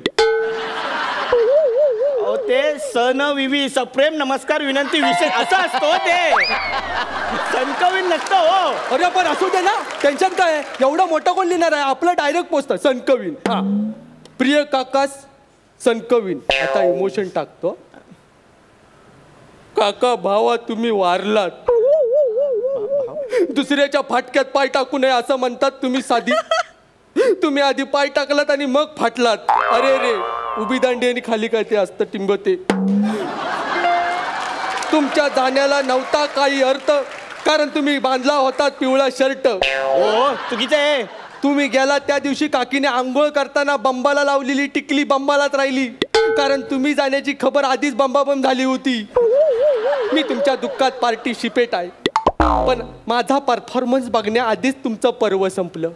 ते सन विवी सप्रेम नमस्कार विनंती विषय असं असतो ते. सनकवीन नसतं हो. अरे पण असू दे ना. टेन्शन काय एवढा मोठा कोण लिहिणार आहे. आपलं डायरेक्ट पोचतं सनकवीन. हा प्रिय काकास सनकवीन. आता इमोशन टाकतो. काका भावा तुम्ही वारलात. दुसऱ्याच्या फाटक्यात पाय टाकू नये असं म्हणतात तुम्ही. तुम्ही आधी पाय टाकलात आणि मग फाटलात. अरे रे उभी दांडी आणि खाली काय ते असतं टिंबते. तुमच्या जाण्याला नव्हता काही अर्थ कारण तुम्ही बांधला होता पिवळा शर्ट. हो चुकीचं आहे. तुम्ही गेला त्या दिवशी काकीने आंघोळ करताना बंबाला लावलेली टिकली बंबालाच राहिली कारण तुम्ही जाण्याची खबर आधीच बंबाबंब झाली होती. मी तुमच्या दुःखात पार्टिसिपेट आहे, पण माझा परफॉर्मन्स बघण्याआधीच तुमचं पर्व संपलं.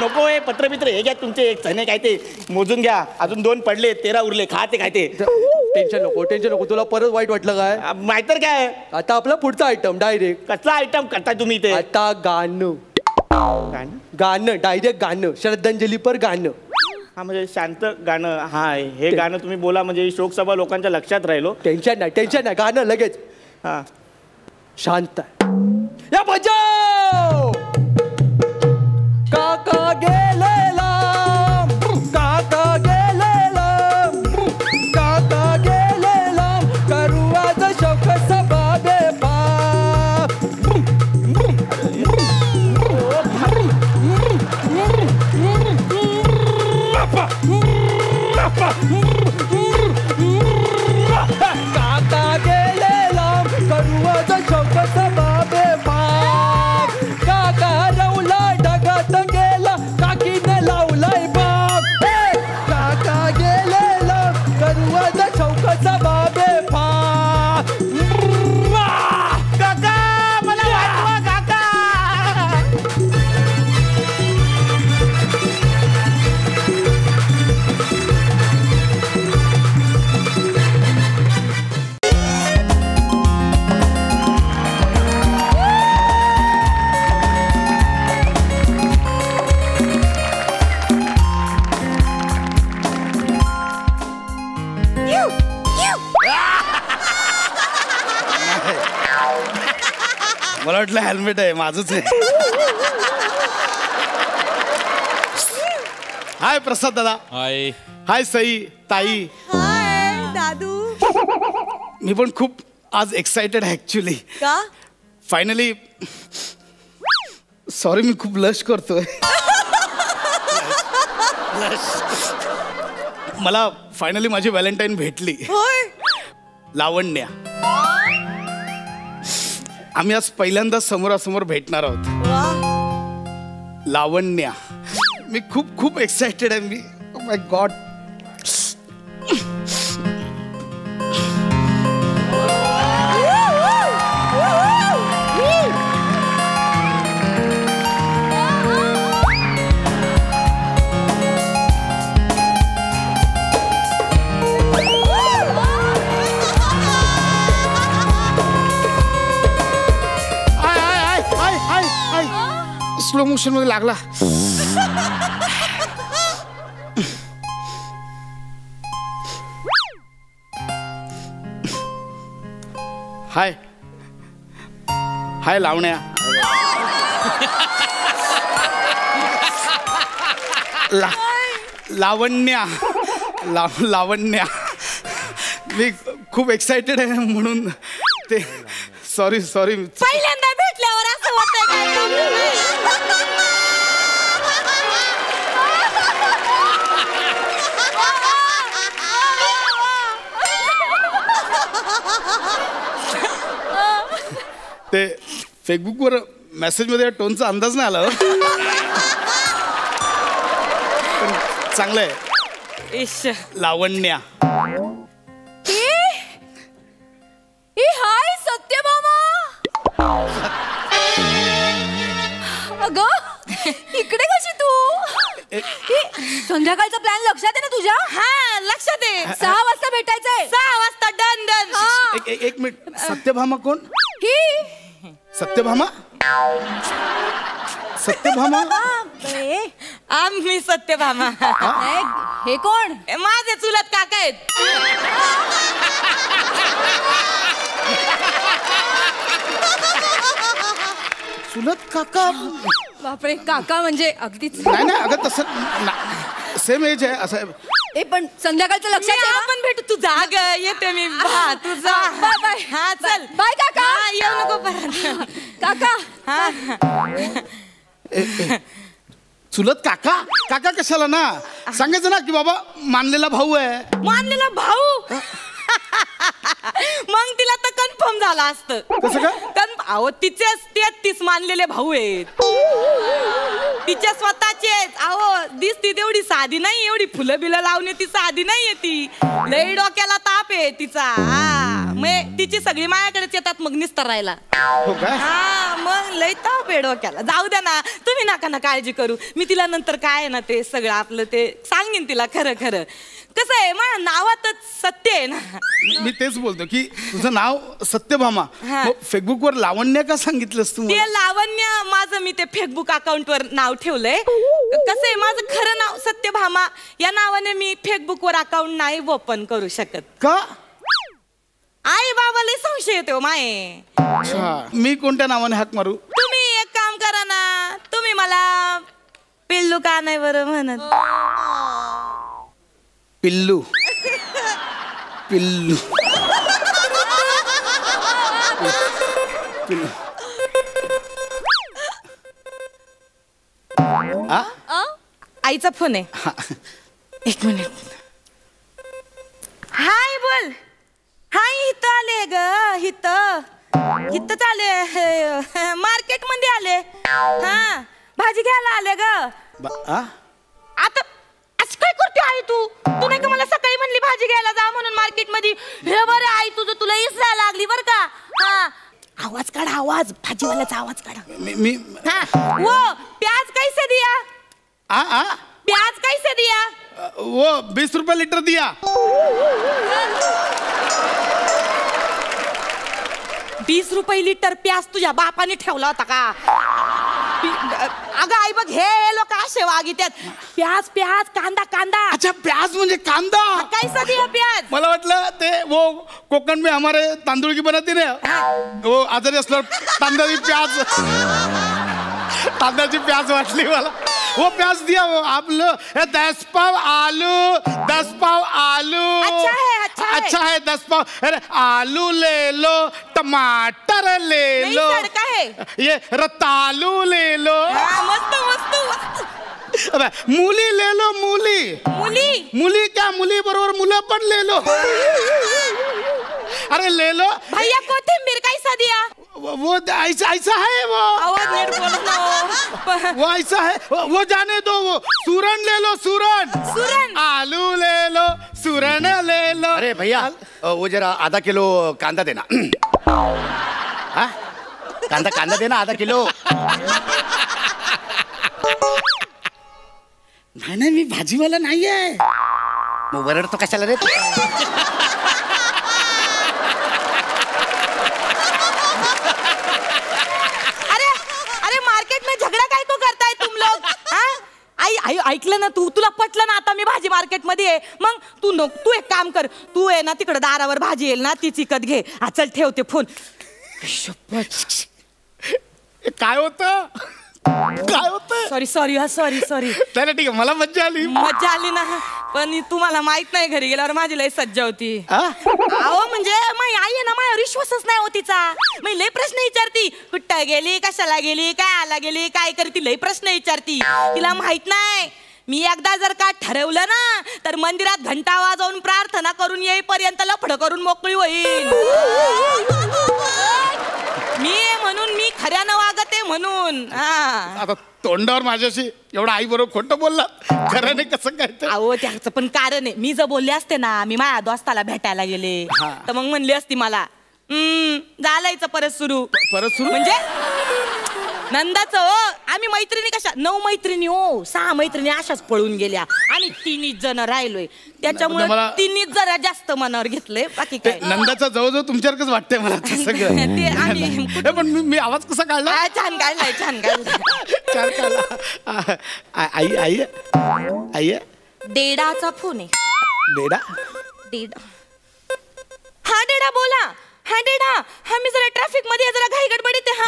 नको हे पत्रमित्र हे घ्या तुमचे एक चणे काय ते मोजून घ्या. अजून 2 पडले 13 उरले. खा ते काय ते. टेन्शन नको. तुला परत वाईट वाटलं काय? नाहीतर काय. आता आपला पुढचा आयटम डायरेक्ट. कसला आयटम करताय तुम्ही ते? आता गाणं डायरेक्ट गाणं. श्रद्धांजली पर गाणं. हा म्हणजे शांत गाणं. हा हे गाणं तुम्ही बोला म्हणजे शोकसभा लोकांच्या लक्षात राहिलो. टेन्शन नाही गाणं लगेच. हा शांत या बजाव. काका गेलेला करू आज शौक सभा बेपा. काका गेलेला करू आज शौक सभा बेपा. काका रवला ढगात गेला काकीने लावलाय बाप. काका गेलेला करू आज शौक सभा बेपा. काका मला वाचवा काका. मला वाटलं हेल्मेट आहे माझंच आहे. हाय प्रसाद दादा. हाय सई ताई. दादू. मी पण खूप आज एक्साइटेड आहे ऍक्च्युली. का? फायनली सॉरी मी खूप लश करतोय. मला फायनली माझी व्हॅलेंटाईन भेटली. लावण्या. आम्ही आज पहिल्यांदा समोरासमोर भेटणार आहोत. लावण्या. मी खूप एक्साइटेड आहे. मी माय गॉड. स्लो मोशन मध्ये लागला. हाय हाय लावण्या. लावण्या. लावण्या. मी खूप एक्साइटेड आहे म्हणून ते सॉरी पहिल्यांदा भेटल्यावर असं होतंय काय? ते फेसबुकवर मेसेजमध्ये टोनचा अंदाज नाही आला. पण चांगलं आहे. लावण्या. हाय सत्यभामा. अगं इकडे कशी तू? संध्याकाळचा प्लॅन लक्षात आहे ना तुझ्या? हा लक्षात आहे. 6 वाजता भेटायचंय. 6 वाजता डन. एक मिनिट. सत्यभामा कोण? ही सत्यभामा. आम्ही सत्यभामा. हे कोण? माझे चुलत काका आहेत. चुलत काका. बापरे काका म्हणजे अगदीच. नाही अगं तसं सेम एज आहे असं. पण संध्याकाळचं लक्षात आहे. आपण भेटू. तू जाग येते मी. तू जा. बाय. हा चल. बाय काका. येऊ नको परत. काका. चुलत काका कशाला ना. सांगायचं ना की बाबा मानलेला भाऊ आहे. मानलेला भाऊ. मग तिला तर कन्फर्म झालं असतं. कसं काय? अहो तिचेच 33 मानलेले भाऊ आहेत. तिच्या स्वतःचेच. अहो दिसती तेवढी साधी नाही. एवढी फुलं बिलं लावणे ती साधी नाहीये ती. लई डोक्याला ताप बाप आहे तिचा. मग तिची सगळी माझ्याकडेच येतात मग निस्तरायला. हो काय? हा मग लय ताप आहे डोक्याला. जाऊ द्या ना तुम्ही नका ना काळजी करू. मी तिला नंतर काय आहे ना ते सगळं आपलं ते सांगेन तिला. खरं खरं कसं आहे माझ्या नावातच सत्य आहे ना. मी तेच बोलतो की तुझं नाव सत्यभामा. फेसबुकवर लावण्य का सांगितलंस तू? ते लावण्य माझं मी ते फेसबुक अकाउंटवर नाव ठेवलंय. कसं आहे माझं खरं नाव सत्यभामा. या नावाने मी फेसबुकवर अकाउंट नाही ओपन करू शकत. का? आई बाबाला संशय येतो माये. मी कोणत्या नावाने हाक मारू? तुम्ही एक काम करा ना. तुम्ही मला पिल्लू का नाही बरं म्हणत? पिल्लू पिल्लू पिल्लू. आईचा फोन आहे. एक मिनिट. हाय बोल. हाय इथं आले ग. इथं आले मार्केट मध्ये आले. हा भाजी घ्यायला आले ग. आता असं काय करते आई तू? तू नाही का मला सकाळी म्हणली भाजी घ्यायला जा म्हणून मार्केट मध्ये. हे बरं आई तुझं तुला इसरा लागली बर का. हा आवाज काढा आवाज. भाजीवाल्याचा आवाज काढा. मी हाँ वो प्याज कैसे दिया? प्याज कैसे दिया? वो 20 रुपये लीटर दिया. 20 रुपये लिटर प्याज तुझ्या बापाने ठेवला होता का? अगं आई बघ हे लोक असे वागित्यात. प्याज प्याज कांदा कांदा. अच्छा प्याज म्हणजे कांदा. कैसा दिया प्याज? मला वाटलं ते वो कोकण में हमारे तांदूळ की बनती ना वो आजारी असल्यावर तांदळी प्याज तांदळाची प्याज वाटली मला. वो प्याज दिया वो आप लो. 10 पाव आलू 10 पाव आलू. अच्छा है अच्छा है 10 पाव. अरे आलू ले लो टमाटर ले लो. तड़का है ये रतालू ले लो. मस्त मस्त मस्त. अबे मूली ले लो. मूली क्या मुली बरोबर मुलं पण ले लो. अरे ले लो. भैया कोथिंबीर कैसा दिया? वो ऐसा है वो. आवाज नीट बोलो ना. वो ऐसा है वो जाने दो. वो सूरन ले लो. सूरन आलू ले लो. सूरन ले लो. अरे भैया वो जरा आधा किलो कांदा देना. हाँ कांदा देना आधा किलो. नाही मी भाजीवाला नाहीये. मग वरडतो कशाला रे? झगड़ा काय को करताय तुम लोग? आई ऐकलं ना तू? तुला पटलं ना आता मी भाजी मार्केट मध्ये आहे. मग तू एक काम कर. तू आहे ना तिकडे दारावर भाजी येईल ना ती चिकत घे. चल ठेवते फोन. काय होतं? Sorry sorry. ठीक आहे मला मज्जा आली ना. पण तुम्हाला माहित नाही घरी गेल्यावर माझी लय सज्जा होती. अहो म्हणजे माझी आई आहे ना माझ्यावर विश्वासच नाही होतीचा. मी लय प्रश्न विचारती. कुठं गेली कशाला गेली काय आला गेली काय करती लय प्रश्न विचारती. तिला माहित नाही मी एकदा जर का ठरवलं ना तर मंदिरात घंटा वाजवून प्रार्थना करून येईपर्यंत लफडं करून मोकळी होईल. मी म्हणून मी खऱ्यानं वागते म्हणून. आता तोंडावर माझ्याशी एवढा आई बरोबर खोटं बोलला. खरं नाही कसं काय? अहो त्याचं पण कारण आहे. मी जर बोलले असते ना मी माझ्या दोस्ताला भेटायला गेले तर मग म्हणली असती मला झालायचं परत सुरू म्हणजे नंदाचं. आम्ही मैत्रिणी कशा 9 मैत्रिणी 6 मैत्रिणी अशाच पळून गेल्या आणि 3 जण राहिलोय. त्याच्यामुळे 3 जरा जास्त मनावर घेतले. बाकी काय नंदाचा जवळजवळ तुमच्यासारखंच वाटतंय मला सगळं. ते आम्ही पण मी आवाज कसा काढला? छान काढला. आई डेडाचा फोन आहे. डेडा हा डेडा बोला. हा डेडा हा मी जरा ट्रॅफिक मध्ये जरा घाई गडबडीत आहे.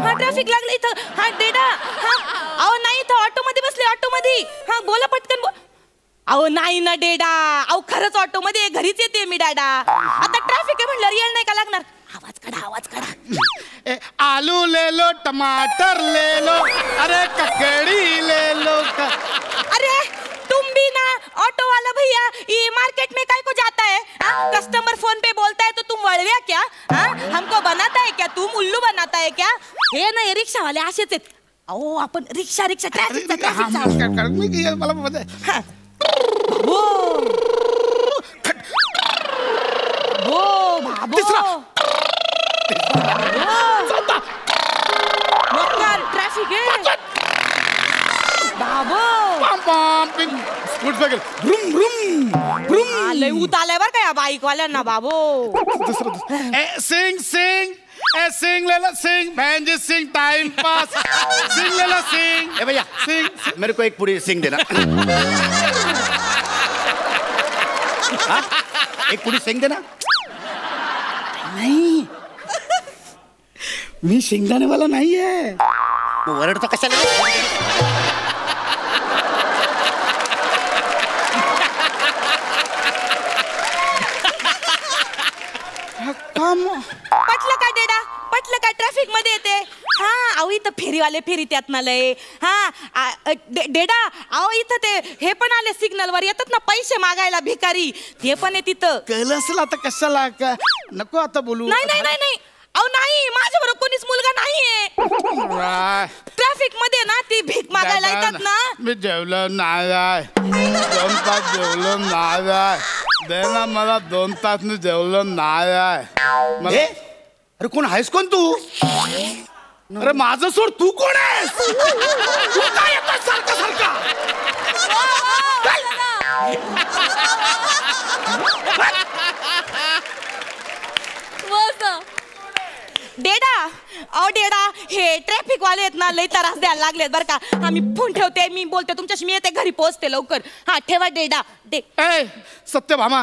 हा ट्रॅफिक लागलं इथं. हा डेडा अहो नाही इथं ऑटो मध्ये बसले. ऑटो मध्ये. हा बोला पटकन. अहो नाही ना डेडा. अहो खरंच ऑटो मध्ये घरीच येते मी डेडा. आता ट्रॅफिक आहे म्हणलं रिअल नाही का लागणार. आवाज काढा. आलू ले लो टमाटर ले लो. अरे ककड़ी ले लो. अरे तुम भी ना ऑटो वाला भैया ये मार्केट में काय को जाता है? कस्टमर फोन पे बोलता है तो तुम वळव्या क्या? हमको बनाता है क्या? तुम उल्लू बनाता है क्या? हे ना हे रिक्षा वाले असेच आहेत. अहो आपण रिक्षा ट्रॅफिकचा मला ड्रायव्हिंग मोटरसायकल भ्रुम भ्रुम भ्रुम. लय उत आलाय बरं का या बाईक वाल्यांना बाबू. सिंग सिंग सिंग ले लो सिंग बहन जी सिंग टाइम पास सिंग ले लो सिंग. ए भैया सिंग मेरे को एक पूरी सिंग देना. हाँ? एक पूरी सिंग देना. नहीं मी शेंगदाणे वाला नाही आहे. वरडतो कशाला. पटलं का डेडा पटलं का ट्रॅफिक मध्ये येते. हा अहो इथं फेरीवाले फेरी त्यात ना लय. हा डेडा अहो इथं ते हे पण आले सिग्नल वर येतात ना पैसे मागायला भिकारी ते पण आहे तिथं. कळलं असेल आता कशाला का नको आता बोलू. नाही नाही नाही नाही अहो नाही माझ्या बरोबर कोणीच मुलगा नाहीये. ट्रॅफिक मध्ये ना ती भीक मागायला येतात ना. मी जेवलो नाही 2 तास जेवलो नाही. दे ना मला 2 तास मी जेवलो नाही. अरे कोण आहेस कोण तू. अरे माझं सोड तू कोण आहेस. तू काय येतोस सारखा सारखा. डेडा अहो डेडा हे ट्रॅफिक वाले आहेत ना लय त्रास द्यायला लागलेत बरं का. हा मी फोन ठेवते मी बोलते तुमच्याशी मी येते घरी पोहोचते लवकर. हा ठेवा डेडा ए सत्यभामा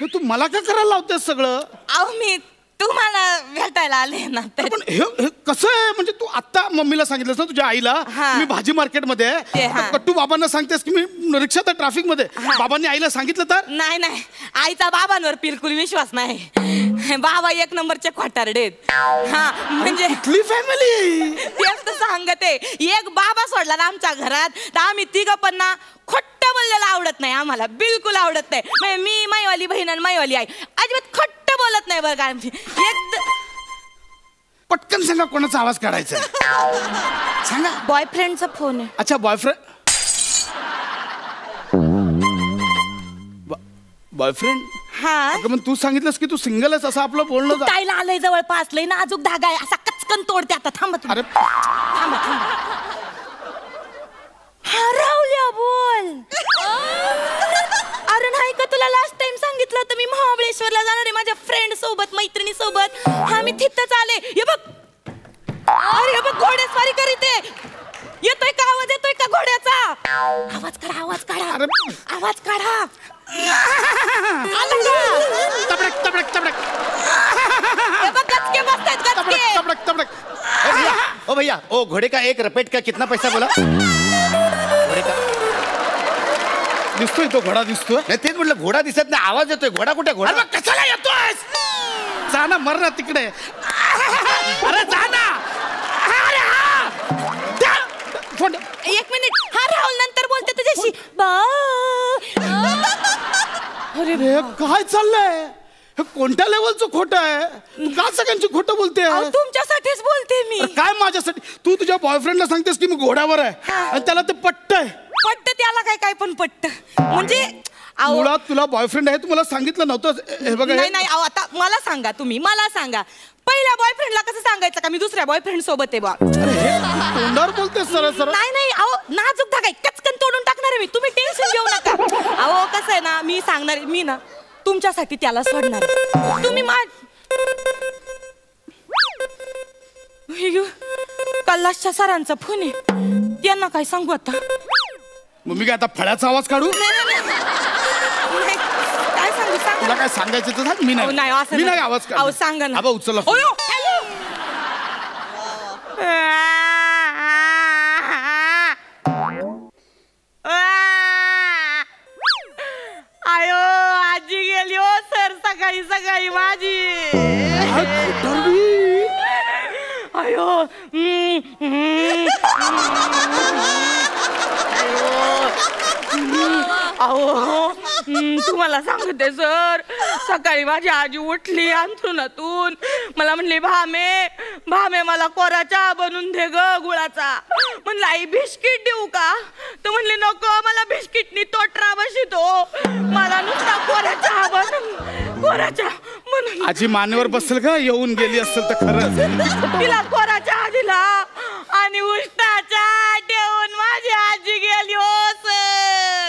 हे तू मला का करायला लावतेस सगळं. अहो मी तुम्हाला भेटायला आले ना. पण हे कसं आहे म्हणजे तू आता मम्मीला सांगितलंस ना तुझ्या आईला मी भाजी मार्केट मध्ये कट्टू बाबांना सांगतेस की मी रिक्षात ट्रॅफिक मध्ये. बाबांनी आईला सांगितलं तर. नाही नाही आईचा बाबांवर बिलकुल विश्वास नाही. बाबा 1 नंबरचे खोटारडेत. हा म्हणजे कुठली फॅमिली तेच तर सांगते. एक बाबा सोडला ना आमच्या घरात तर आम्ही तिघं पण ना खोट्ट बोललेलं आवडत नाही आम्हाला बिलकुल आवडत नाही. म्हणजे मी माईवाली बहीण आणि माईवाली आई अजिबात खोट्ट बोलत नाही बरं का. पटकन सांगा कोणाचा आवाज काढायचा सांगा. बॉयफ्रेंडचा फोन आहे. अच्छा बॉयफ्रेंड बॉयफ्रेंड. हा मग तू सांगितलंस की तू सिंगल आहेस असं आपलं बोलणं. टाईला आलंय जवळपास लय नाजूक धागा आहे असा कचकन तोडते आता. थांबा अरे थांबा थांबा. हा राहुल्या बोल. अरे नाही का तुला लास्ट टाइम सांगितलं होतं मी महाबळेश्वरला जाणार आहे माझ्या फ्रेंड सोबत मैत्रिणी सोबत. हा मी तिथंच आले. हे बघ अरे हे बघ घोडेस्वारी करीते. येतोय का आवाज येतोय का घोड्याचा. आवाज काढा आवाज काढा आवाज काढा. तबडक तबडक तबडक. हे बघ गचके बसतायत गचके. तबडक तबडक. ओ भैया ओ घोड़े का एक रपेट का कितना पैसा बोला. घोड़े का दिसतोय तो घोडा दिसतोय. नाही तेच म्हटलं घोडा दिसत नाही आवाज येतोय. घोडा कुठे. घोडा कशाला येतोय. जा ना मर ना तिकडे. अरे जा ना. एक मिनिट. हा राहुल नंतर बोलते तुझ्याशी. अरे रे काय चाललंय. हे कोणत्या लेवलचं खोटं आहे. तू का सगळ्यांची खोटं बोलते. तुमच्यासाठीच बोलते मी. काय माझ्यासाठी. तू तुझ्या बॉयफ्रेंडला सांगतेस की मी घोड्यावर आहे आणि त्याला ते पटतंय. पट्ट त्याला काय काय पण पट्ट म्हणजे मुळात तुला बॉयफ्रेंड आहे. तू मला सांगितलं नव्हतं. हे बघा नाही नाही आता मला सांगा तुम्ही मला सांगा पहिल्या बॉयफ्रेंडला कसं सांगायचं का मी दुसऱ्या बॉयफ्रेंड सोबत आहे बा. तोंडावर बोलतेस सरळ सरळ. नाही नाही अहो नाजूक धागा कचकन तोडून टाकणार आहे मी. तुम्ही टेन्शन घेऊ नका. अहो कसं आहे ना मी सांगणार मी ना तुमच्यासाठी त्याला सोडणार. तुम्ही कल्लाशच्या सरांचा फोन आहे त्यांना काय सांगू आता. मग मी काय आता फळ्याचा आवाज काढू. काय सांगू सांग. तुला काय सांगायचं तर सांग. मी नाही आवाज काढू. सांगा ना. आबा उचलला. आयो आजी गेली हो सर सकाळी सकाळी माझी. आयो अहो तुम्हाला सांगते सर सकाळी माझी आजी उठली अंथरुणातून मला म्हणली भामे मला कोरा चहा बनवून दे ग गुळाचा. म्हणलं आई बिस्किट देऊ का. तर म्हणली नको मला बिस्किटनी तोटरा बसितो मला नुसता कोरा चहा म्हणून. आजी मानेवर बसेल का येऊन गेली असेल तर खरंच. तिला कोरा चहा दिला आणि उष्टा चहा ठेवून माझी आजी गेली हो सर.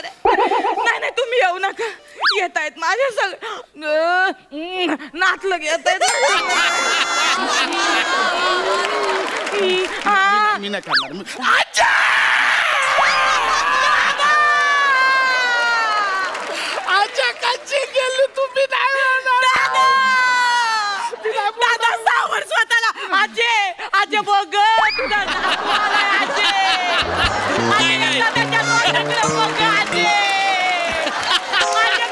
जाऊ नका. येत आहेत माझ्या सगळं नातलं येत आहेत. मी नाही करणार. आजा कशी गेली तुम्ही दादा सावर स्वतःला. आजे आजे बघ तुझा नातू आलाय. आजे दादाच्या तोंडाकडे बघ. आजे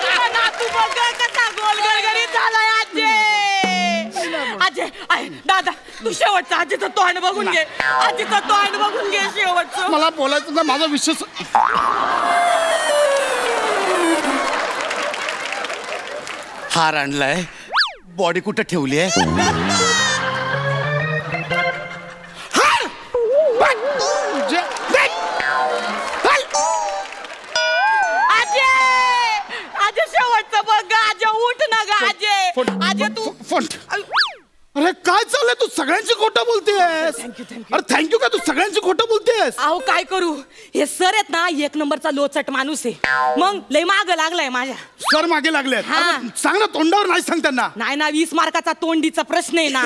तुझा नातू बघ कसा गोल गरगरीत झालाय. आजे आजे आहे दादा तू शेवटचं आजीचं तोंड बघून घे. आजीचं तोंड बघून घे शेवटचं. मला बोलायचं ना माझा विश्वास. हार आणलाय. बॉडी कुठं ठेवली आहे? आजे आजे शेवटचं बघ. आजे उठ ना ग. आजे आजे तू अरे काय चाललंय? तू सगळ्यांची खोटं बोलतेस. अरे थँक्यू का? तू सगळ्यांची खोटं बोलतेस. अहो काय करू हे सर आहेत ना एक नंबरचा लोचट माणूस आहे. मग लय माग लागलाय माझ्या. सर मागे लागले. सांग ना तोंडावर नाही सांग त्यांना. नाही ना 20 मार्काचा तोंडीचा प्रश्न आहे ना.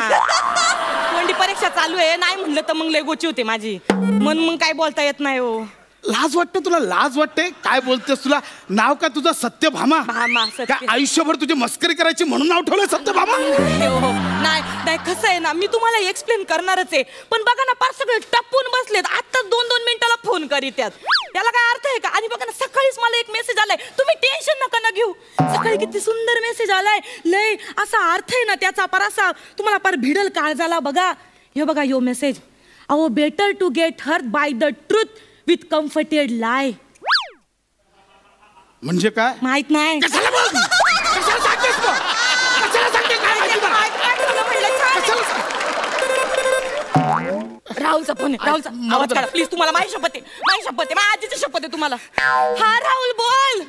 तोंडी परीक्षा चालू आहे. नाही म्हणलं तर मग लय गोची होते माझी. मग काय बोलता येत नाही. हो लाज वाटते तुला? लाज वाटते? काय बोलतेस? तुला नाव का तुझं सत्यभामा? भामा सत्य. काय आयुष्यभर तुझी मस्करी करायची म्हणून नाव ठेवलंय सत्यभामा? नाही नाही कसं आहे ना मी तुम्हाला एक्सप्लेन करणारच आहे. पण बघा ना पार सगळे टपून बसलेत. आता 2-2 मिनिटाला फोन करीत्यात. त्याला काय अर्थ आहे का? आणि बघा ना सकाळीच मला एक मेसेज आलाय. तुम्ही टेन्शन नका ना घेऊ. सकाळी किती सुंदर मेसेज आलाय. लय असा अर्थ आहे ना त्याचा पार असा तुम्हाला पार भिडल काळजाला. बघा हे बघा यो मेसेज. अहो better to get hurt by the truth with comforted lie. म्हणजे काय? माहित नाही. राहुलचा फोन आहे. राहुलचा आवाज काढा प्लीज. तुम्हाला माझी शपथ आहे. माझी शपथ आहे. माझ्या आजीची शपथ आहे तुम्हाला. हा राहुल बोल.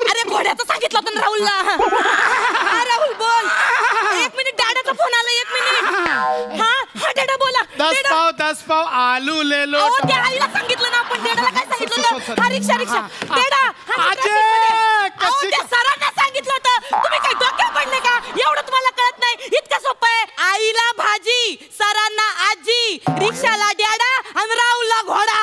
अरे घोड्याचं सांगितलं होतं ना राहुलला. हा राहुल बोल. 1 मिनिट डॅडाचा फोन आला. 1 मिनिट. हा हा डॅडा बोला. 10 पाव आलू ले लो. अहो त्या आईला सांगितलं ना आपण. डॅडाला काय सांगितलं होतं? हा रिक्षा डॅडा. अहो त्या सरांना सांगितलं होतं. तुम्ही काय डोक्यात पडले का? एवढं तुम्हाला कळत नाही? इतकं सोपं आहे. आईला भाजी, सरांना आजी, रिक्षाला डॅडा आणि राहुलला घोडा.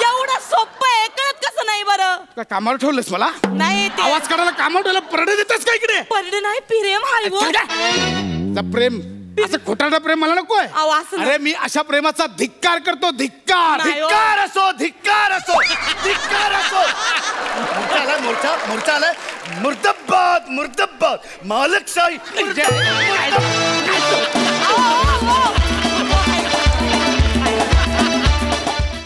एवढं सोपं आहे. कळत कसं नाही बरं? काय कामावर ठेवलंस मला? नाही आवाज करायला कामावर ठेवलं. परडे देतेस का इकडे? परडे नाही प्रेम हाय वो. प्रेम असं खोटारडा प्रेम मला नकोय. अरे मी अशा प्रेमाचा धिक्कार करतो. धिक्कार. धिक्कार असो. धिक्कार असो. धिक्कार असो. मोर्चा आलाय. मुर्दाबाद मुर्दाबाद. मालकशाही